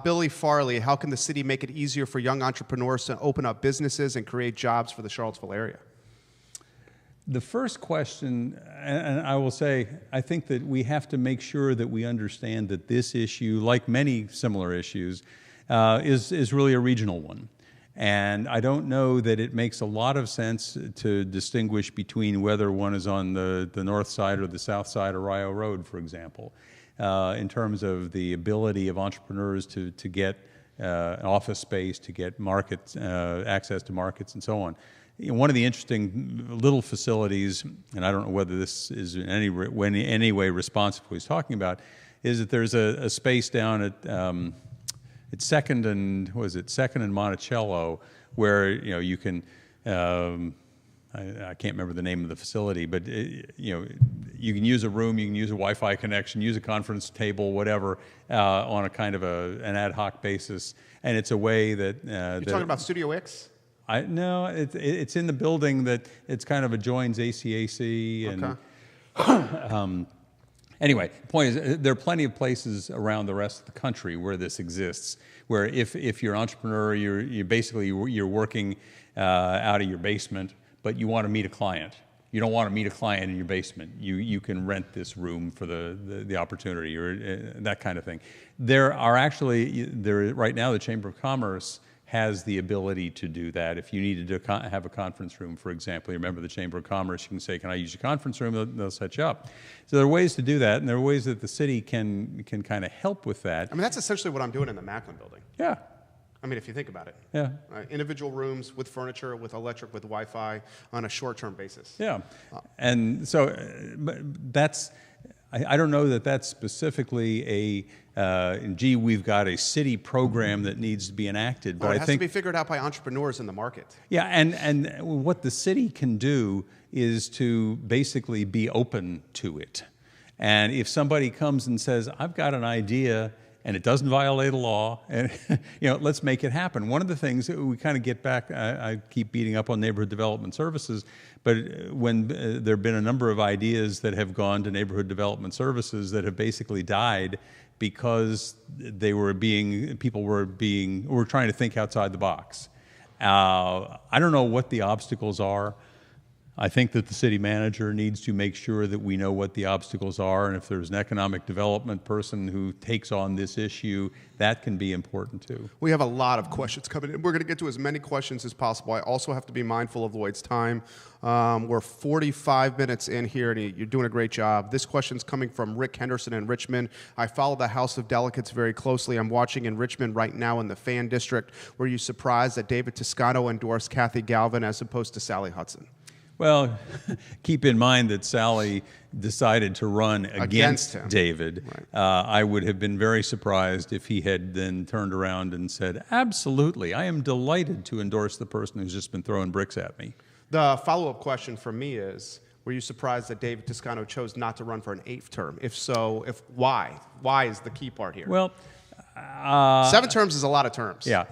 Billy Farley, how can the city make it easier for young entrepreneurs to open up businesses and create jobs for the Charlottesville area? The first question, and I will say, I think that we have to make sure that we understand that this issue, like many similar issues, is really a regional one. And I don't know that it makes a lot of sense to distinguish between whether one is on the north side or the south side of Rio Road, for example, in terms of the ability of entrepreneurs to get office space, to get markets, access to markets, and so on. One of the interesting little facilities, and I don't know whether this is in any way responsive to what he's talking about, is that there's a space down at it's Second and Monticello, where you can I can't remember the name of the facility, but you can use a room, you can use a Wi-Fi connection, use a conference table, whatever, on a kind of an ad hoc basis, and it's a way that you're talking about Studio X. No, it's in the building that it's kind of adjoins ACAC. And Okay. Anyway, the point is there are plenty of places around the rest of the country where this exists, where if you're an entrepreneur, you're working out of your basement, but you want to meet a client. You don't want to meet a client in your basement. You can rent this room for the opportunity or that kind of thing. There are actually, right now the Chamber of Commerce has the ability to do that. If you needed to have a conference room, for example, you're a member of the Chamber of Commerce, you can say, can I use your conference room? They'll set you up. So there are ways to do that, and there are ways that the city can kind of help with that. I mean, that's essentially what I'm doing in the Macklin building. Yeah. I mean, if you think about it. Yeah. Individual rooms with furniture, with electric, with Wi-Fi on a short-term basis. Yeah. And so that's, I don't know that that's specifically gee, we've got a city program that needs to be enacted. But it has to be figured out by entrepreneurs in the market. Yeah, and what the city can do is to basically be open to it. And if somebody comes and says, I've got an idea and it doesn't violate a law, and let's make it happen. One of the things that we kind of get back, I keep beating up on neighborhood development services, but when there have been a number of ideas that have gone to neighborhood development services that have basically died because people were trying to think outside the box. I don't know what the obstacles are. I think that the city manager needs to make sure that we know what the obstacles are, and if there's an economic development person who takes on this issue, that can be important too. We have a lot of questions coming in. We're going to get to as many questions as possible. I also have to be mindful of Lloyd's time. We're 45 minutes in here, and you're doing a great job. This question's coming from Rick Henderson in Richmond. I follow the House of Delegates very closely. I'm watching in Richmond right now in the Fan District. Were you surprised that David Toscano endorsed Kathy Galvin as opposed to Sally Hudson? Well, keep in mind that Sally decided to run against him. David. Right. I would have been very surprised if he had then turned around and said, absolutely, I am delighted to endorse the person who's just been throwing bricks at me. The follow-up question from me is, Were you surprised that David Toscano chose not to run for an 8th term? If so, why? Why is the key part here? Well, 7 terms is a lot of terms. yeah.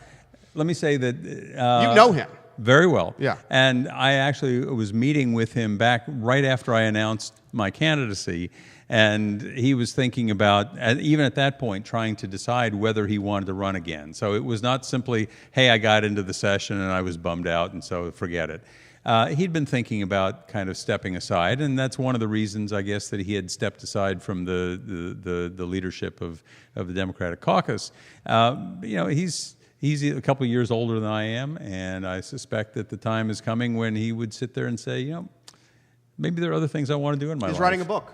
Let me say that You know him. very well. Yeah. And I actually was meeting with him back right after I announced my candidacy, and he was thinking about, even at that point, trying to decide whether he wanted to run again. So it was not simply, hey, I got into the session and I was bummed out, and so forget it. He'd been thinking about kind of stepping aside, and that's one of the reasons, I guess, that he had stepped aside from the leadership of the Democratic caucus. He's a couple of years older than I am, and I suspect that the time is coming when he would sit there and say, maybe there are other things I want to do in my life. He's writing a book.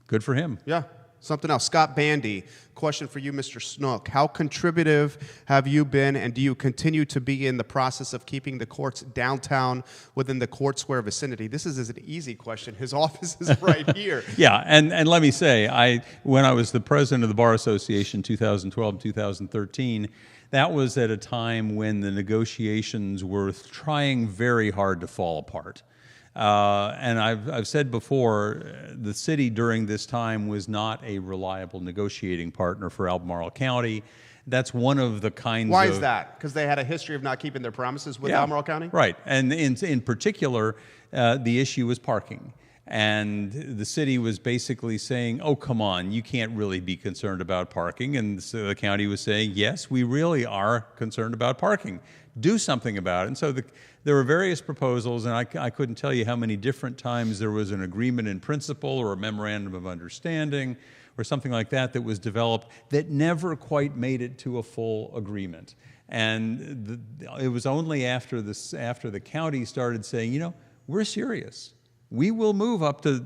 Good for him. Yeah. Something else. Scott Bandy, question for you, Mr. Snook. How contributive have you been, and do you continue to be in the process of keeping the courts downtown within the Court Square vicinity? This is an easy question. His office is right here. Yeah, and let me say, when I was the president of the Bar Association 2012 2013, that was at a time when the negotiations were trying very hard to fall apart. And I've said before, the city during this time was not a reliable negotiating partner for Albemarle County. That's one of the kinds Why of... is that? Because they had a history of not keeping their promises with Albemarle County? Right. And in particular, the issue was parking. And the city was basically saying, oh, come on, you can't really be concerned about parking. And so the county was saying, yes, we really are concerned about parking. Do something about it. And so there were various proposals, and I couldn't tell you how many different times there was an agreement in principle or a memorandum of understanding or something like that that was developed that never quite made it to a full agreement. And it was only after the county started saying, we're serious. We will move up to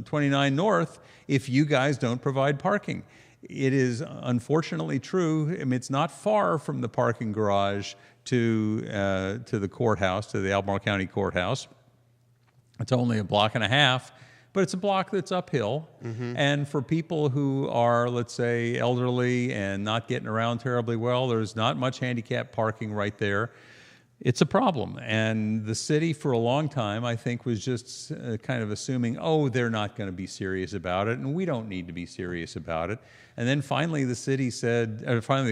29 North if you guys don't provide parking. It is unfortunately true. I mean, it's not far from the parking garage to the courthouse, to the Albemarle County Courthouse. It's only a block and a half, but it's a block that's uphill. Mm-hmm. And for people who are, let's say, elderly and not getting around terribly well, there's not much handicap parking right there. It's a problem. And the city, for a long time, I think, was just kind of assuming, they're not going to be serious about it, and we don't need to be serious about it. And then finally the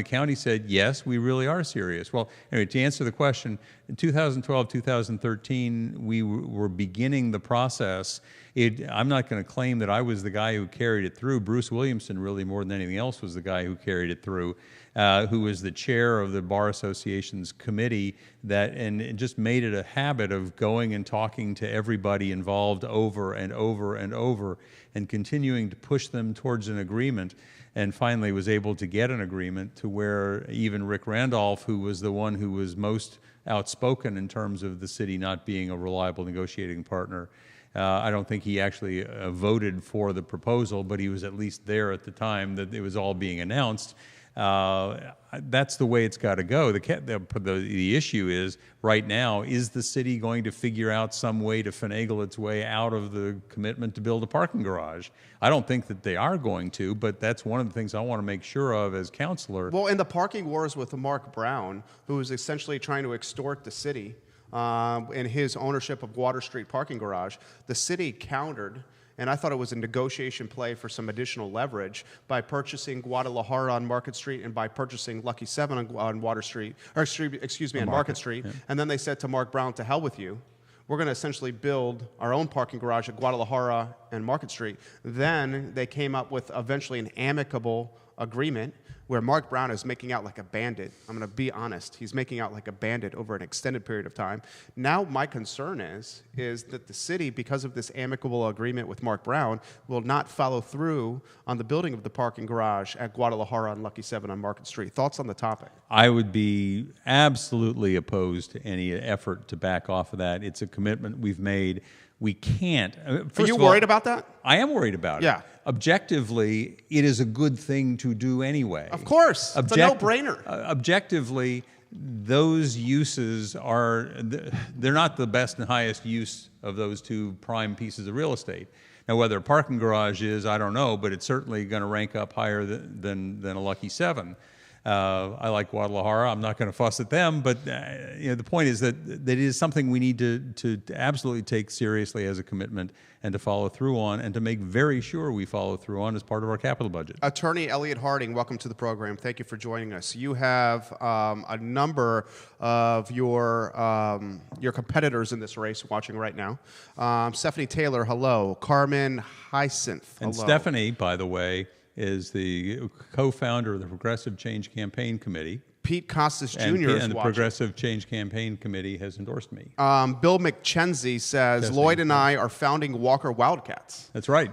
county said, yes, we really are serious. Well, anyway, to answer the question, in 2012, 2013, we were beginning the process. I'm not going to claim that I was the guy who carried it through. Bruce Williamson, really, more than anything else, was the guy who carried it through, who was the chair of the Bar Association's committee and it just made it a habit of going and talking to everybody involved over and over and over and continuing to push them towards an agreement, and finally was able to get an agreement to where even Rick Randolph, who was the one who was most outspoken in terms of the city not being a reliable negotiating partner, I don't think he actually voted for the proposal, but he was at least there at the time that it was all being announced. That's the way it's got to go. The issue is, right now, is the city going to figure out some way to finagle its way out of the commitment to build a parking garage? I don't think that they are going to, but that's one of the things I want to make sure of as counselor. Well, in the parking wars with Mark Brown, who was essentially trying to extort the city in his ownership of Water Street parking garage, the city countered, and I thought it was a negotiation play for some additional leverage by purchasing Guadalajara on Market Street and by purchasing Lucky 7 on Water Street, or on Market Street. Yeah. And then they said to Mark Brown, to hell with you. We're going to essentially build our own parking garage at Guadalajara and Market Street. Then they came up with eventually an amicable agreement where Mark Brown is making out like a bandit. I'm going to be honest. He's making out like a bandit over an extended period of time. Now my concern is that the city, because of this amicable agreement with Mark Brown, will not follow through on the building of the parking garage at Guadalajara and Lucky 7 on Market Street. Thoughts on the topic? I would be absolutely opposed to any effort to back off of that. It's a commitment we've made. We can't. Are you worried about that? I am worried about it. Yeah. Objectively, it is a good thing to do anyway. Of course. It's a no-brainer. Objectively, those uses they're not the best and highest use of those two prime pieces of real estate. Now, whether a parking garage is, I don't know, but it's certainly going to rank up higher than a Lucky 7. I like Guadalajara. I'm not going to fuss at them, but the point is that it is something we need to absolutely take seriously as a commitment and to follow through on, and to make very sure we follow through on as part of our capital budget. Attorney Elliot Harding, welcome to the program. Thank you for joining us. You have a number of your competitors in this race watching right now. Stephanie Taylor, hello. Carmen Hyacinth, hello. And Stephanie, by the way, is the co-founder of the Progressive Change Campaign Committee. Pete Costas Jr. is and the watching. Progressive Change Campaign Committee has endorsed me. Bill McKenzie says, Lloyd and I are founding Walker Wildcats. That's right.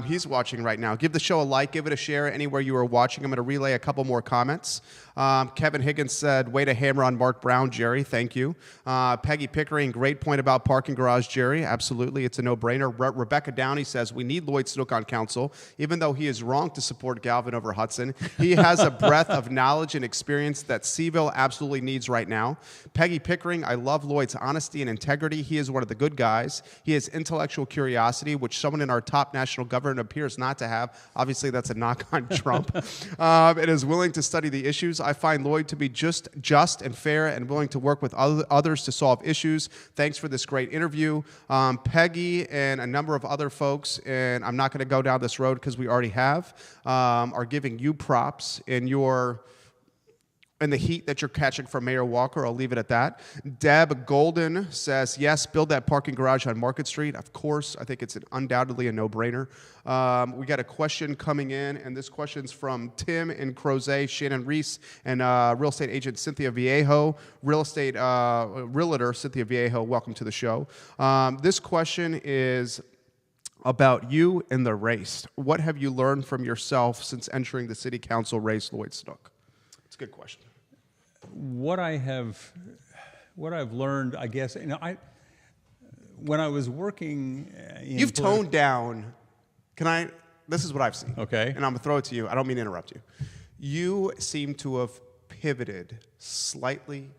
He's watching right now. Give the show a like, give it a share anywhere you are watching. I'm going to relay a couple more comments. Kevin Higgins said, way to hammer on Mark Brown, Jerry. Thank you. Peggy Pickering, great point about parking garage, Jerry. Absolutely, it's a no-brainer. Rebecca Downey says, we need Lloyd Snook on council. Even though he is wrong to support Galvin over Hudson, he has a breadth of knowledge and experience that CVille absolutely needs right now. Peggy Pickering, I love Lloyd's honesty and integrity. He is one of the good guys. He has intellectual curiosity, which someone in our top national government appears not to have. Obviously, that's a knock on Trump. It is willing to study the issues. I find Lloyd to be just and fair and willing to work with others to solve issues. Thanks for this great interview. Peggy and a number of other folks, and I'm not going to go down this road because we already have, are giving you props in the heat that you're catching from Mayor Walker. I'll leave it at that. Deb Golden says, yes, build that parking garage on Market Street. Of course, I think it's undoubtedly a no-brainer. We got a question coming in, and this question's from Tim in Crozet, Shannon Reese, and real estate agent Cynthia Viejo. Realtor Cynthia Viejo, welcome to the show. This question is about you in the race. What have you learned from yourself since entering the city council race, Lloyd Snook? It's a good question. What I've learned, I guess, when I was working You've toned down. This is what I've seen. Okay. And I'm going to throw it to you. I don't mean to interrupt you. You seem to have pivoted slightly,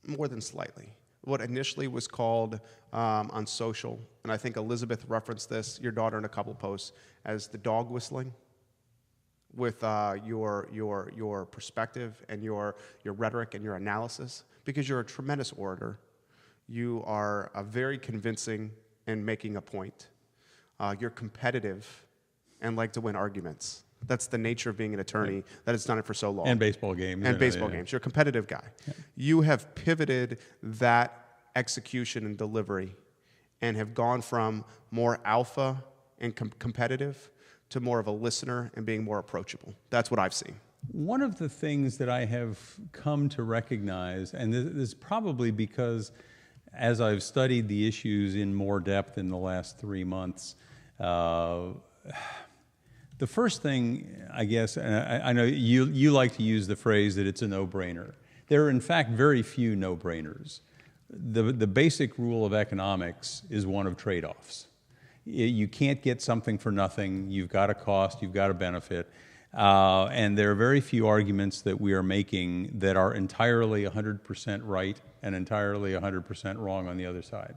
more than slightly, what initially was called on social, and I think Elizabeth referenced this, your daughter in a couple posts, as the dog whistling, with your perspective and your rhetoric and your analysis, because you're a tremendous orator. You are very convincing in making a point. You're competitive and like to win arguments. That's the nature of being an attorney that has done it for so long. And baseball games. And baseball games. You're a competitive guy. Yeah. You have pivoted that execution and delivery and have gone from more alpha and competitive to more of a listener and being more approachable. That's what I've seen. One of the things that I have come to recognize, and this is probably because as I've studied the issues in more depth in the last 3 months, the first thing, I guess, and I know you like to use the phrase that it's a no-brainer. There are, in fact, very few no-brainers. The basic rule of economics is one of trade-offs. You can't get something for nothing. You've got a cost, you've got a benefit. And there are very few arguments that we are making that are entirely 100% right and entirely 100% wrong on the other side.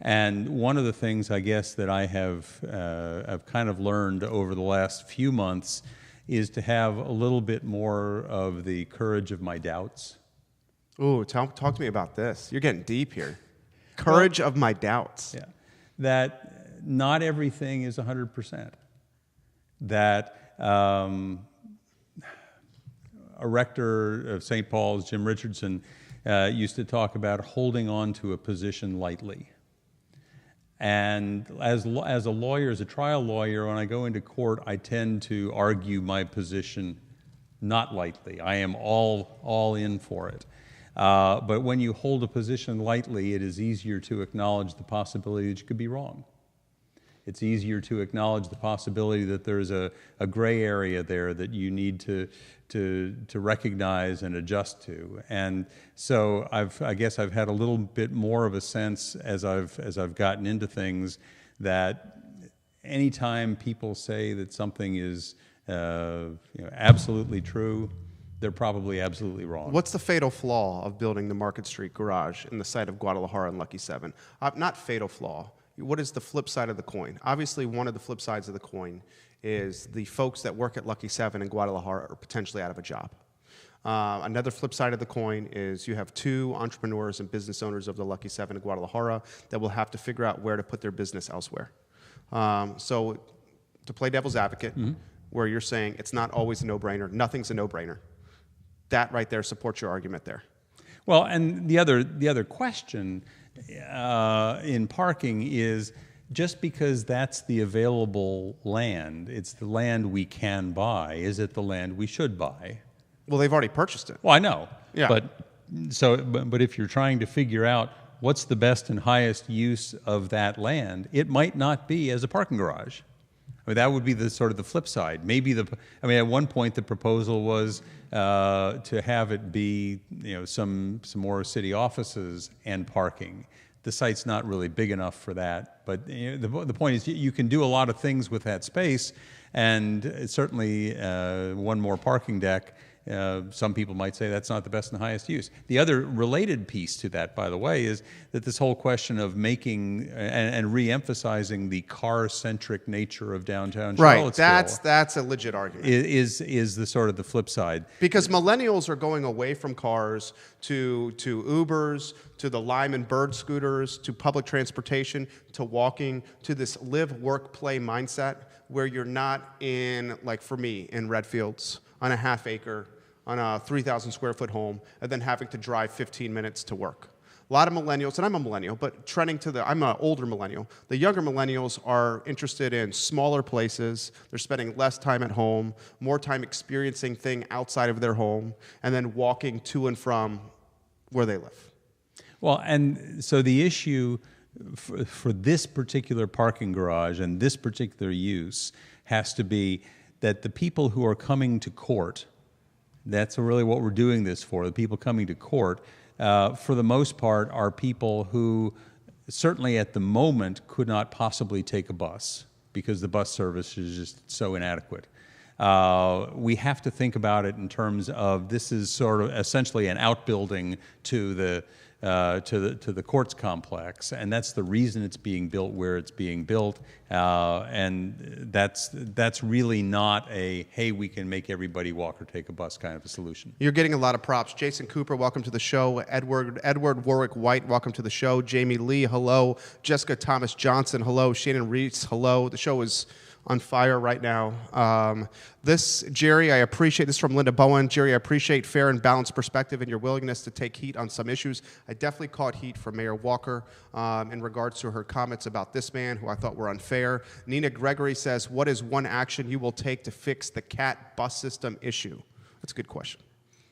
And one of the things, I guess, that I have kind of learned over the last few months is to have a little bit more of the courage of my doubts. Ooh, talk to me about this. You're getting deep here. Courage of my doubts. Yeah. That not everything is 100%. That a rector of St. Paul's, Jim Richardson, used to talk about holding on to a position lightly. And as a lawyer, as a trial lawyer, when I go into court, I tend to argue my position not lightly. I am all in for it. But when you hold a position lightly, it is easier to acknowledge the possibility that you could be wrong. It's easier to acknowledge the possibility that there's a gray area there that you need to recognize and adjust to. And so I guess I've had a little bit more of a sense as I've gotten into things that anytime people say that something is absolutely true, they're probably absolutely wrong. What's the fatal flaw of building the Market Street garage in the site of Guadalajara and Lucky 7? Not fatal flaw. What is the flip side of the coin? Obviously, one of the flip sides of the coin is the folks that work at Lucky 7 and Guadalajara are potentially out of a job. Another flip side of the coin is you have 2 entrepreneurs and business owners of the Lucky 7 in Guadalajara that will have to figure out where to put their business elsewhere. So to play devil's advocate, where you're saying it's not always a no-brainer, nothing's a no-brainer, that right there supports your argument there. Well, and the other question in parking is, just because that's the available land, it's the land we can buy, is it the land we should buy? Well, they've already purchased it. Well, I know. Yeah. But if you're trying to figure out what's the best and highest use of that land, it might not be as a parking garage. I mean, that would be the sort of the flip side. Maybe at one point the proposal was to have it be, some more city offices and parking. The site's not really big enough for that, but the point is you can do a lot of things with that space, and certainly one more parking deck. Some people might say that's not the best and highest use. The other related piece to that, by the way, is that this whole question of making and re-emphasizing the car-centric nature of downtown Charlottesville. Right, that's a legit argument. Is the sort of the flip side. Because millennials are going away from cars to Ubers, to the Lime and Bird scooters, to public transportation, to walking, to this live, work, play mindset where you're not in, like for me, in Redfields, on a half acre, on a 3,000 square foot home, and then having to drive 15 minutes to work. A lot of millennials, and I'm a millennial, but trending to I'm an older millennial. The younger millennials are interested in smaller places. They're spending less time at home, more time experiencing things outside of their home, and then walking to and from where they live. Well, and so the issue for this particular parking garage and this particular use has to be that the people who are coming to court, that's really what we're doing this for, the people coming to court, for the most part are people who certainly at the moment could not possibly take a bus because the bus service is just so inadequate. We have to think about it in terms of this is sort of essentially an outbuilding to the courts complex, and that's the reason it's being built where it's being built, and that's really not a hey, we can make everybody walk or take a bus kind of a solution. You're getting a lot of props. Jason Cooper, welcome to the show. Edward Warwick White, welcome to the show. Jamie Lee, hello. Jessica Thomas Johnson, hello. Shannon Reitz, hello. The show is on fire right now. Jerry, I appreciate this from Linda Bowen. Jerry, I appreciate fair and balanced perspective and your willingness to take heat on some issues. I definitely caught heat from Mayor Walker in regards to her comments about this man, who I thought were unfair. Nina Gregory says, what is one action you will take to fix the CAT bus system issue? That's a good question.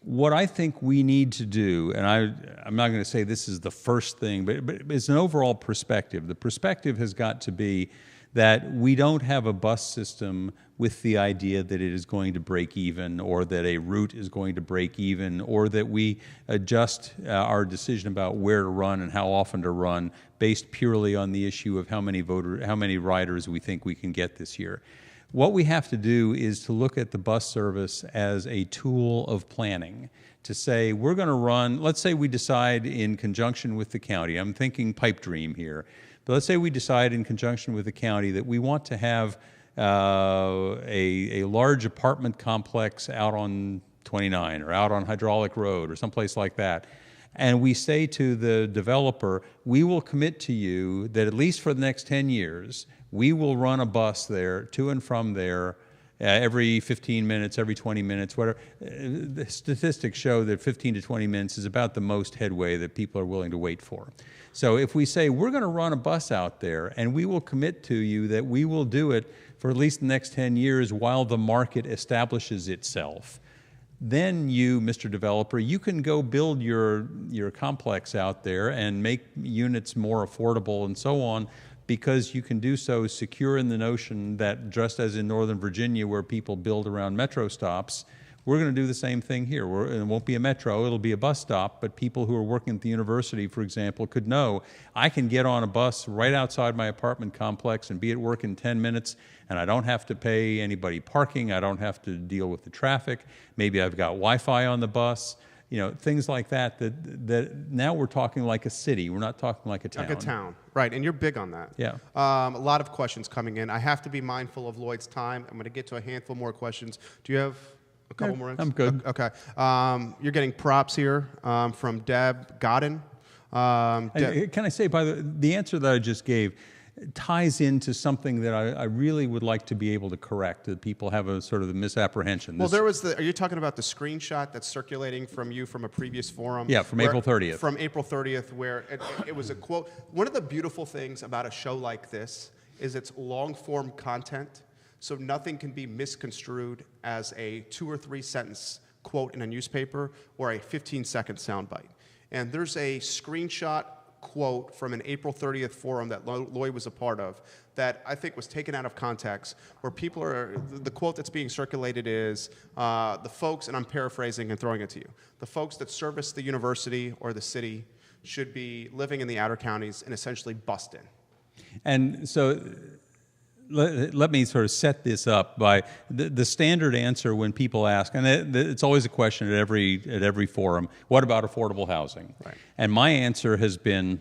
What I think we need to do, and I'm not going to say this is the first thing, but it's an overall perspective. The perspective has got to be that we don't have a bus system with the idea that it is going to break even, or that a route is going to break even, or that we adjust our decision about where to run and how often to run based purely on the issue of how many riders we think we can get this year. What we have to do is to look at the bus service as a tool of planning, to say we're going to run, let's say we decide in conjunction with the county, I'm thinking pipe dream here, but let's say we decide in conjunction with the county that we want to have a large apartment complex out on 29 or out on Hydraulic Road or someplace like that. And we say to the developer, we will commit to you that at least for the next 10 years, we will run a bus there to and from there every 15 minutes, every 20 minutes, whatever. The statistics show that 15 to 20 minutes is about the most headway that people are willing to wait for. So if we say we're going to run a bus out there and we will commit to you that we will do it for at least the next 10 years while the market establishes itself, then you, Mr. Developer, you can go build your complex out there and make units more affordable and so on, because you can do so secure in the notion that just as in Northern Virginia where people build around metro stops, we're going to do the same thing here. It won't be a metro, it'll be a bus stop, but people who are working at the university, for example, could know, I can get on a bus right outside my apartment complex and be at work in 10 minutes, and I don't have to pay anybody parking, I don't have to deal with the traffic, maybe I've got Wi-Fi on the bus, things like that now we're talking like a city, we're not talking like a town. Like a town, right, and you're big on that. Yeah. A lot of questions coming in. I have to be mindful of Lloyd's time. I'm going to get to a handful more questions. Do you have A couple more minutes? I'm good. Okay. You're getting props here from Deb Godin. Can I say, by the answer that I just gave ties into something that I really would like to be able to correct, that people have a sort of a misapprehension. Well, there was are you talking about the screenshot that's circulating from you from a previous forum? Yeah, from April 30th. From April 30th, where it was a quote. One of the beautiful things about a show like this is it's long-form content, so nothing can be misconstrued as a 2 or 3 sentence quote in a newspaper or a 15-second soundbite. And there's a screenshot quote from an April 30th forum that Lloyd was a part of that I think was taken out of context, where people are, the quote that's being circulated is, the folks, and I'm paraphrasing and throwing it to you, the folks that service the university or the city should be living in the outer counties and essentially bust in. And so let me sort of set this up by the standard answer when people ask, and it's always a question at every forum, what about affordable housing? Right. And my answer has been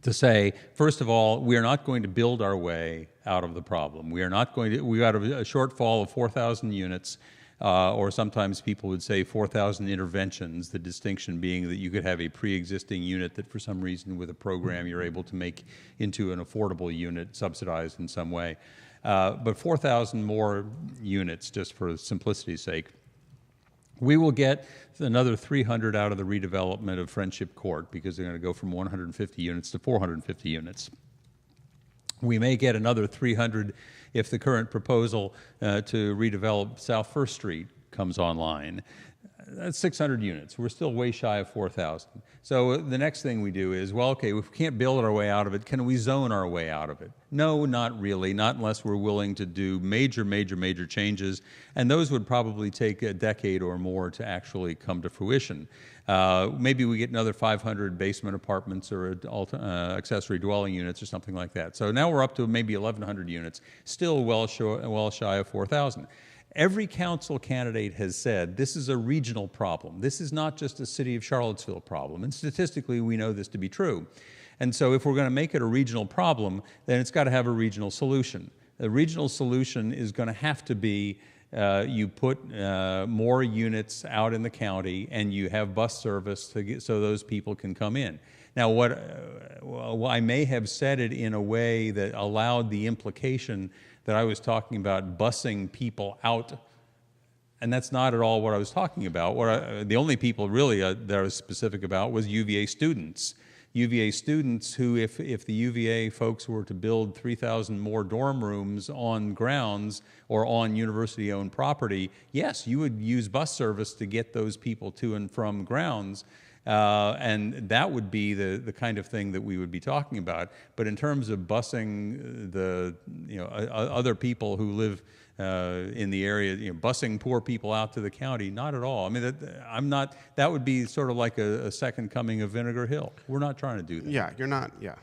to say, first of all, we are not going to build our way out of the problem. We are not going to, we got a shortfall of 4,000 units, or sometimes people would say 4,000 interventions, the distinction being that you could have a pre-existing unit that for some reason with a program you're able to make into an affordable unit, subsidized in some way. But 4,000 more units, just for simplicity's sake. We will get another 300 out of the redevelopment of Friendship Court because they're going to go from 150 units to 450 units. We may get another 300 if the current proposal to redevelop South First Street comes online. That's 600 units. We're still way shy of 4,000. So the next thing we do is, well, okay, if we can't build our way out of it, can we zone our way out of it? No, not really, not unless we're willing to do major changes, and those would probably take a decade or more to actually come to fruition. Maybe we get another 500 basement apartments or accessory dwelling units or something like that. So now we're up to maybe 1,100 units, still well shy of 4,000. Every council candidate has said this is a regional problem. This is not just a city of Charlottesville problem. And statistically, we know this to be true. And so if we're going to make it a regional problem, then it's got to have a regional solution. The regional solution is going to have to be you put more units out in the county and you have bus service so those people can come in. Now, I may have said it in a way that allowed the implication that I was talking about busing people out, and that's not at all what I was talking about. The only people really that I was specific about was UVA students. UVA students who, if the UVA folks were to build 3,000 more dorm rooms on grounds or on university-owned property, yes, you would use bus service to get those people to and from grounds. And that would be the kind of thing that we would be talking about. But in terms of busing other people who live in the area, busing poor people out to the county, not at all. I mean, that would be sort of like a second coming of Vinegar Hill. We're not trying to do that. Yeah, you're not. Yeah.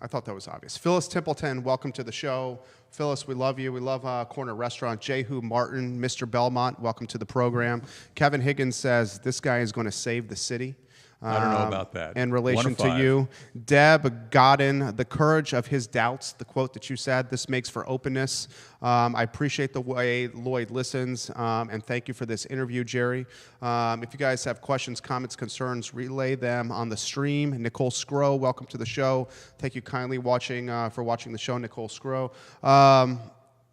I thought that was obvious. Phyllis Templeton, welcome to the show. Phyllis, we love you. We love Corner Restaurant. Jehu Martin, Mr. Belmont, welcome to the program. Kevin Higgins says this guy is going to save the city. I don't know about that. In relation to you. Deb Godin, the courage of his doubts, the quote that you said, this makes for openness. I appreciate the way Lloyd listens, and thank you for this interview, Jerry. If you guys have questions, comments, concerns, relay them on the stream. Nicole Scrow, welcome to the show. Thank you kindly for watching the show, Nicole Scrow. A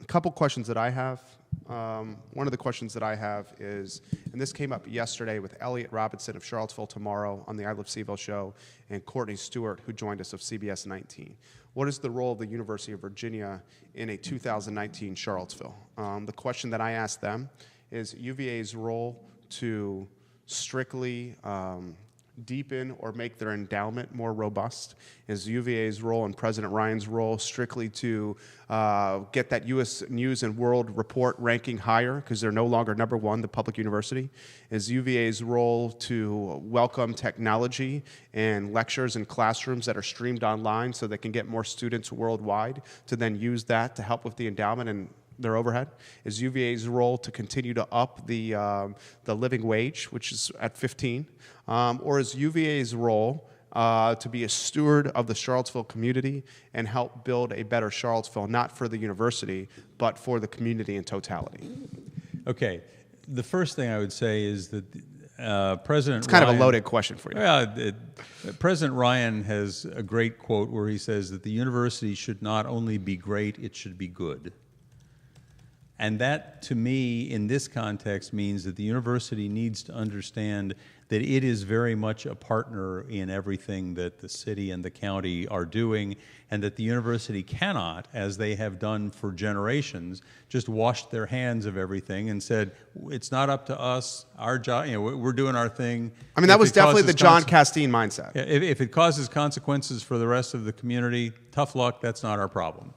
couple questions that I have. One of the questions that I have is, and this came up yesterday with Elliot Robinson of Charlottesville Tomorrow on the I Love CVille Show and Courtney Stewart, who joined us of CBS 19. What is the role of the University of Virginia in a 2019 Charlottesville? The question that I asked them is UVA's role to strictly deepen or make their endowment more robust? Is UVA's role and President Ryan's role strictly to get that U.S. News and World Report ranking higher because they're no longer #1, the public university? Is UVA's role to welcome technology and lectures and classrooms that are streamed online so they can get more students worldwide to then use that to help with the endowment and their overhead? Is UVA's role to continue to up the living wage, which is at 15? Or is UVA's role to be a steward of the Charlottesville community and help build a better Charlottesville, not for the university, but for the community in totality? Okay. the first thing I would say is that President It's kind Ryan, of a loaded question for you. Well, President Ryan has a great quote where he says that the university should not only be great, it should be good. And that, to me, in this context, means that the university needs to understand that it is very much a partner in everything that the city and the county are doing, and that the university cannot, as they have done for generations, just wash their hands of everything and said, it's not up to us, our job, we're doing our thing. I mean, that was definitely the John Castine mindset. If it causes consequences for the rest of the community, tough luck, that's not our problem.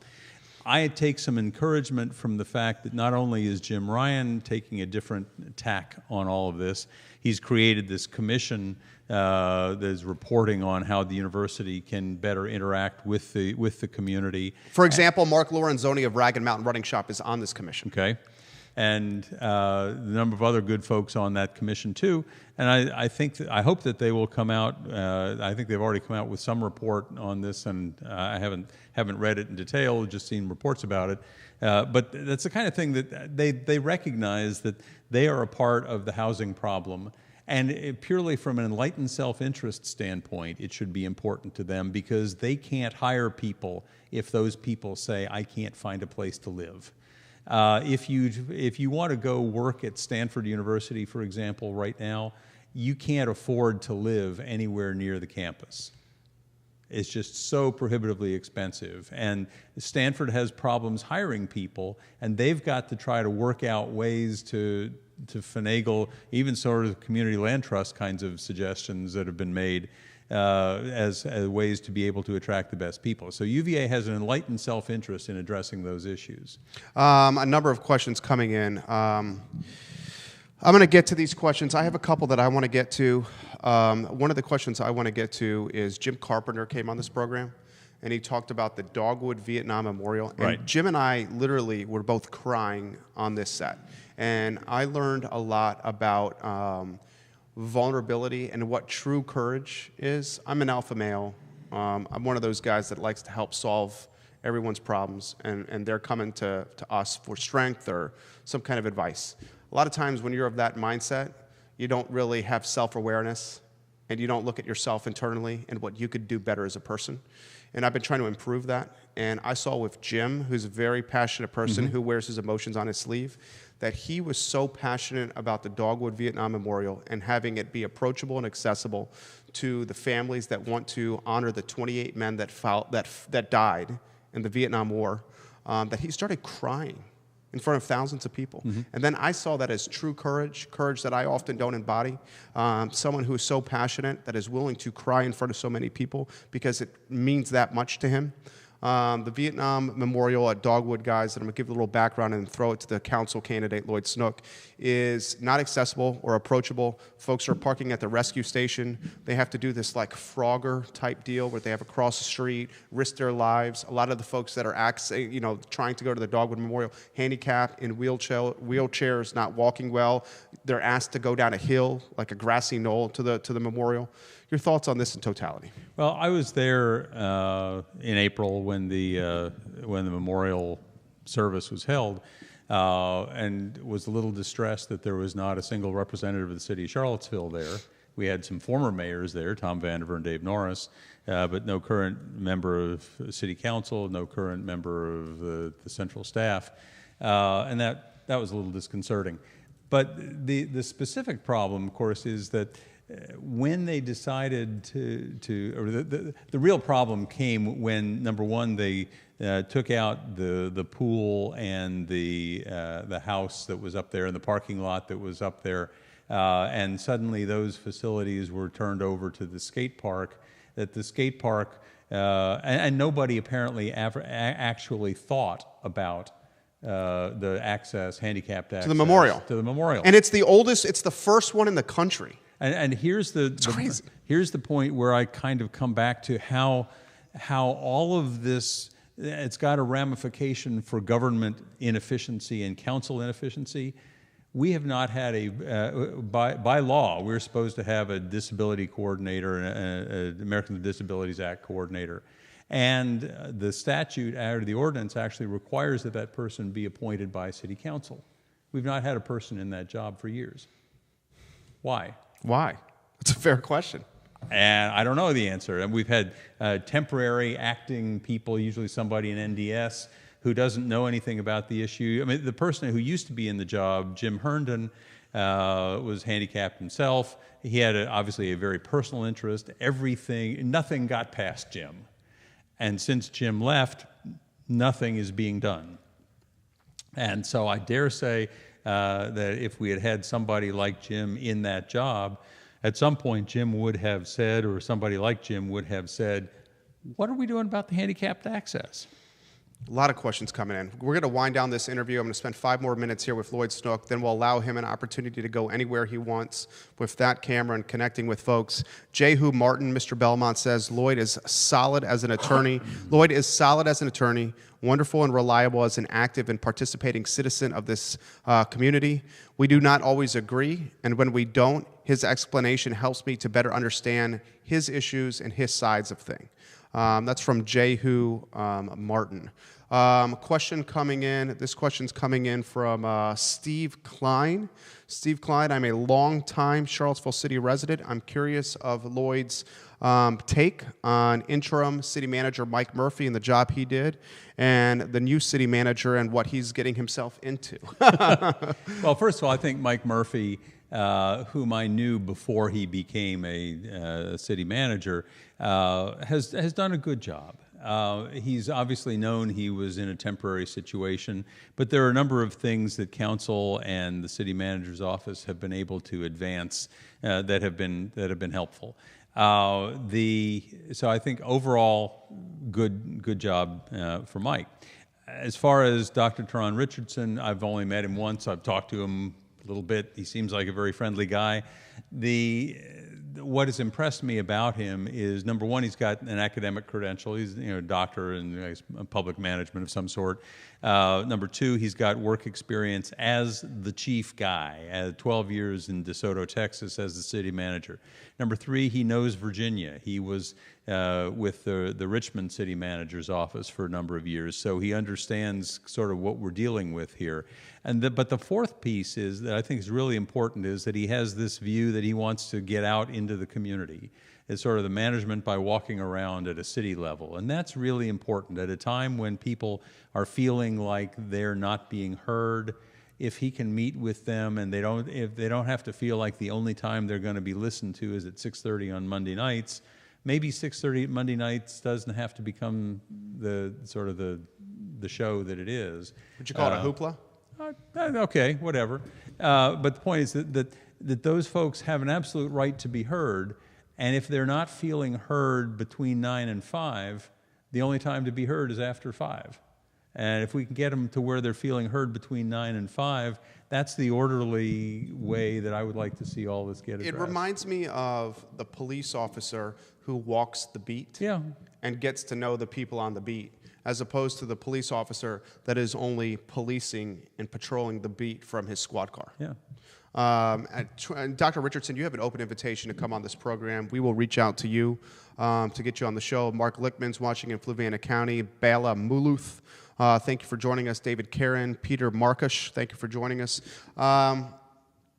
I take some encouragement from the fact that not only is Jim Ryan taking a different tack on all of this, he's created this commission that is reporting on how the university can better interact with the community. For example, Mark Lorenzoni of Rag and Mountain Running Shop is on this commission. Okay. And a number of other good folks on that commission too. And I hope that they will come out. I think they've already come out with some report on this, and I haven't read it in detail. Just seen reports about it. But that's the kind of thing that they recognize that they are a part of the housing problem, and purely from an enlightened self-interest standpoint, it should be important to them because they can't hire people if those people say, "I can't find a place to live." If you want to go work at Stanford University, for example, right now, you can't afford to live anywhere near the campus. It's just so prohibitively expensive. And Stanford has problems hiring people, and they've got to try to work out ways to finagle even sort of community land trust kinds of suggestions that have been made as ways to be able to attract the best people. So UVA has an enlightened self-interest in addressing those issues. A number of questions coming in. I'm going to get to these questions. I have a couple that I want to get to. One of the questions I want to get to is Jim Carpenter came on this program, and he talked about the Dogwood Vietnam Memorial. And right. Jim and I literally were both crying on this set. And I learned a lot about vulnerability and what true courage is. I'm an alpha male. I'm one of those guys that likes to help solve everyone's problems, and they're coming to us for strength or some kind of advice. A lot of times when you're of that mindset, you don't really have self-awareness, and you don't look at yourself internally and what you could do better as a person. And I've been trying to improve that. And I saw with Jim, who's a very passionate person who wears his emotions on his sleeve, that he was so passionate about the Dogwood Vietnam Memorial and having it be approachable and accessible to the families that want to honor the 28 men that died in the Vietnam War, that he started crying in front of thousands of people. And then I saw that as true courage that I often don't embody. Someone who is so passionate that is willing to cry in front of so many people because it means that much to him. The Vietnam Memorial at Dogwood, guys, and I'm going to give a little background and throw it to the council candidate, Lloyd Snook, is not accessible or approachable. Folks are parking at the rescue station. They have to do this like Frogger type deal where they have to cross the street, risk their lives. A lot of the folks that are trying to go to the Dogwood Memorial, handicapped, in wheelchairs, not walking well, they're asked to go down a hill, like a grassy knoll, to the memorial. Your thoughts on this in totality? Well, I was there in April when the memorial service was held, and was a little distressed that there was not a single representative of the city of Charlottesville there. We had some former mayors there, Tom Vandiver and Dave Norris, but no current member of city council, no current member of the central staff, and that was a little disconcerting. But the specific problem, of course, is that when they decided the real problem came when, number one, they took out the pool and the house that was up there and the parking lot that was up there, and suddenly those facilities were turned over to the skate park. That the skate park and nobody apparently actually thought about the handicapped access to the memorial. And it's the oldest. It's the first one in the country. And here's here's the point where I kind of come back to how all of this, it's got a ramification for government inefficiency and council inefficiency. We have not had by law, we're supposed to have a disability coordinator, an Americans with Disabilities Act coordinator. And the statute, or the ordinance, actually requires that person be appointed by city council. We've not had a person in that job for years. Why? Why? It's a fair question. And I don't know the answer. And we've had temporary acting people, usually somebody in NDS, who doesn't know anything about the issue. I mean, the person who used to be in the job, Jim Herndon, was handicapped himself. He had obviously a very personal interest. Nothing got past Jim. And since Jim left, nothing is being done. And so I dare say that if we had had somebody like Jim in that job, at some point Jim would have said, or somebody like Jim would have said, what are we doing about the handicapped access? A lot of questions coming in. We're going to wind down this interview. I'm going to spend 5 more minutes here with Lloyd Snook. Then we'll allow him an opportunity to go anywhere he wants with that camera and connecting with folks. Jehu Martin, Mr. Belmont says, Lloyd is solid as an attorney. Lloyd is solid as an attorney, wonderful and reliable as an active and participating citizen of this community. We do not always agree, and when we don't, his explanation helps me to better understand his issues and his sides of things. That's from Jehu Martin. Question coming in. This question's coming in from Steve Klein. Steve Klein, I'm a long-time Charlottesville city resident. I'm curious of Lloyd's take on interim city manager Mike Murphy and the job he did, and the new city manager and what he's getting himself into. Well, first of all, I think Mike Murphy, whom I knew before he became a city manager, has done a good job. He's obviously known he was in a temporary situation, but there are a number of things that council and the city manager's office have been able to advance that have been helpful. So I think overall, good job for Mike. As far as Dr. Teron Richardson, I've only met him once. I've talked to him a little bit. He seems like a very friendly guy. What has impressed me about him is, number one, he's got an academic credential. He's a doctor in public management of some sort. Number two, he's got work experience as the chief guy, 12 years in DeSoto, Texas, as the city manager. Number three, he knows Virginia. He was with the Richmond city manager's office for a number of years, so he understands sort of what we're dealing with here. But the fourth piece is that I think is really important is that he has this view that he wants to get out into the community. It's sort of the management by walking around at a city level, and that's really important at a time when people are feeling like they're not being heard. If he can meet with them and if they don't have to feel like the only time they're going to be listened to is at 6:30 on Monday nights, maybe 6:30 Monday nights doesn't have to become the show that it is. Would you call it a hoopla? Okay, whatever. But the point is that those folks have an absolute right to be heard, and if they're not feeling heard between 9 and 5, the only time to be heard is after 5. And if we can get them to where they're feeling heard between 9 and 5, that's the orderly way that I would like to see all this get addressed. It reminds me of the police officer who walks the beat and gets to know the people on the beat, as opposed to the police officer that is only policing and patrolling the beat from his squad car. Yeah. And Dr. Richardson, you have an open invitation to come on this program. We will reach out to you to get you on the show. Mark Lickman's watching in Fluvanna County. Bala Muluth, thank you for joining us. David Karen, Peter Markush, thank you for joining us.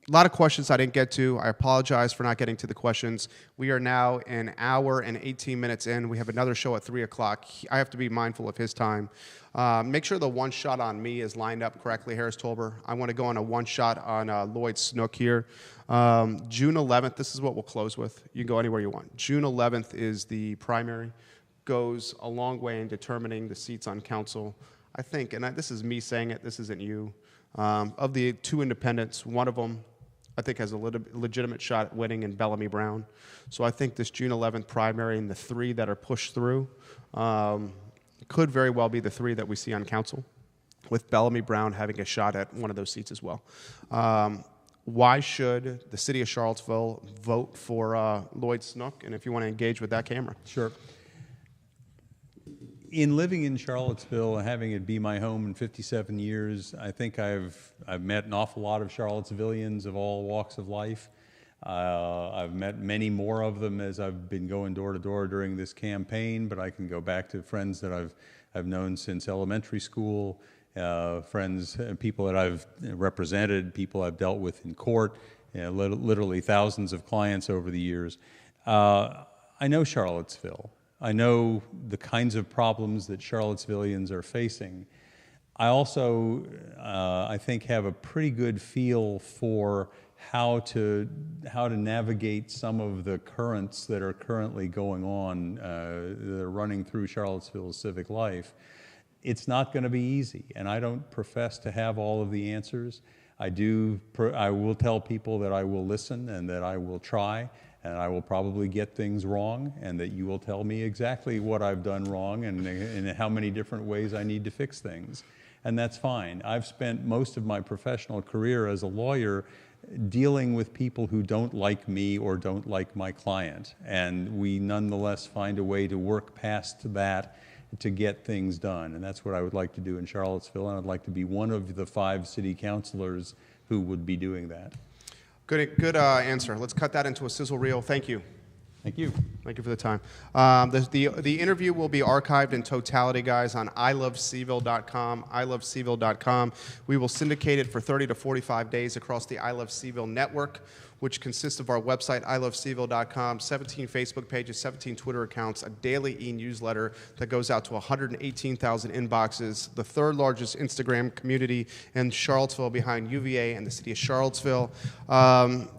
A lot of questions I didn't get to. I apologize for not getting to the questions. We are now an hour and 18 minutes in. We have another show at 3 o'clock. I have to be mindful of his time. Make sure the one shot on me is lined up correctly, Harris Tolber. I want to go on a one shot on Lloyd Snook here. June 11th, this is what we'll close with. You can go anywhere you want. June 11th is the primary. Goes a long way in determining the seats on council. I think, and this is me saying it, this isn't you. Of the two independents, one of them I think has a legitimate shot at winning in Bellamy Brown. So I think this June 11th primary and the 3 that are pushed through could very well be the 3 that we see on council, with Bellamy Brown having a shot at one of those seats as well. Why should the city of Charlottesville vote for Lloyd Snook? And if you want to engage with that camera. Sure. In living in Charlottesville and having it be my home in 57 years, I think I've met an awful lot of Charlottesvillians of all walks of life. I've met many more of them as I've been going door to door during this campaign, but I can go back to friends that I've known since elementary school friends, people that I've represented, people I've dealt with in court, literally thousands of clients over the years. I know Charlottesville. I know the kinds of problems that Charlottesvillians are facing. I also, I think, have a pretty good feel for how to navigate some of the currents that are currently going on, that are running through Charlottesville's civic life. It's not going to be easy, and I don't profess to have all of the answers. I will tell people that I will listen and that I will try, and I will probably get things wrong, and that you will tell me exactly what I've done wrong and how many different ways I need to fix things. And that's fine. I've spent most of my professional career as a lawyer dealing with people who don't like me or don't like my client. And we nonetheless find a way to work past that to get things done. And that's what I would like to do in Charlottesville. And I'd like to be one of the 5 city councilors who would be doing that. Good answer. Let's cut that into a sizzle reel. Thank you. Thank you. Thank you for the time. The interview will be archived in totality, guys, on ilovecville.com, ilovecville.com. We will syndicate it for 30 to 45 days across the I Love CVille network, which consists of our website, ilovecville.com, 17 Facebook pages, 17 Twitter accounts, a daily e-newsletter that goes out to 118,000 inboxes, the 3rd largest Instagram community in Charlottesville behind UVA and the city of Charlottesville.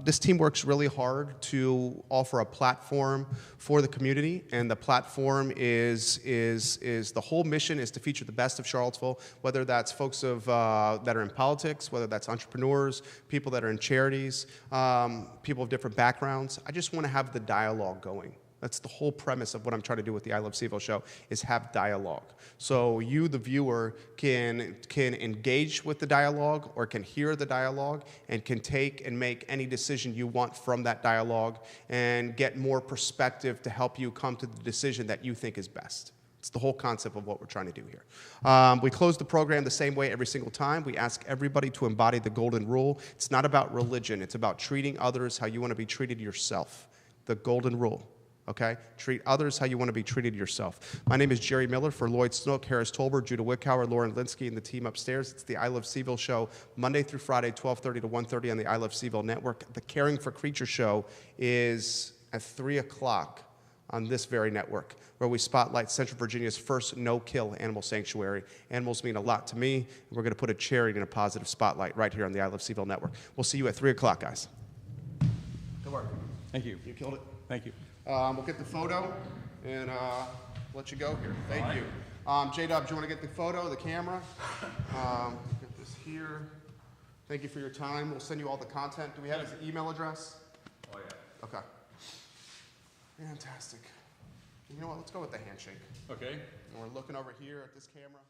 This team works really hard to offer a platform for the community, and the platform is the whole mission is to feature the best of Charlottesville, whether that's folks that are in politics, whether that's entrepreneurs, people that are in charities, people of different backgrounds. I just want to have the dialogue going. That's the whole premise of what I'm trying to do with the I Love CVille show, is have dialogue. So you, the viewer, can engage with the dialogue or can hear the dialogue and can take and make any decision you want from that dialogue and get more perspective to help you come to the decision that you think is best. It's the whole concept of what we're trying to do here. We close the program the same way every single time. We ask everybody to embody the golden rule. It's not about religion. It's about treating others how you want to be treated yourself. The golden rule. Okay? Treat others how you want to be treated yourself. My name is Jerry Miller for Lloyd Snook, Harris Tolbert, Judah Wickhauer, Lauren Linsky, and the team upstairs. It's the I Love CVille show, Monday through Friday, 12:30 to 1:30 on the I Love CVille network. The Caring for Creatures show is at 3 o'clock on this very network, where we spotlight Central Virginia's first no-kill animal sanctuary. Animals mean a lot to me, and we're going to put a charity in a positive spotlight right here on the I Love CVille network. We'll see you at 3 o'clock, guys. Good work. Thank you. You killed it. Thank you. We'll get the photo and let you go here. Thank you. J-Dub, do you want to get the photo, the camera? Get this here. Thank you for your time. We'll send you all the content. Do we have his email address? Oh, yeah. Okay. Fantastic. You know what? Let's go with the handshake. Okay. And we're looking over here at this camera.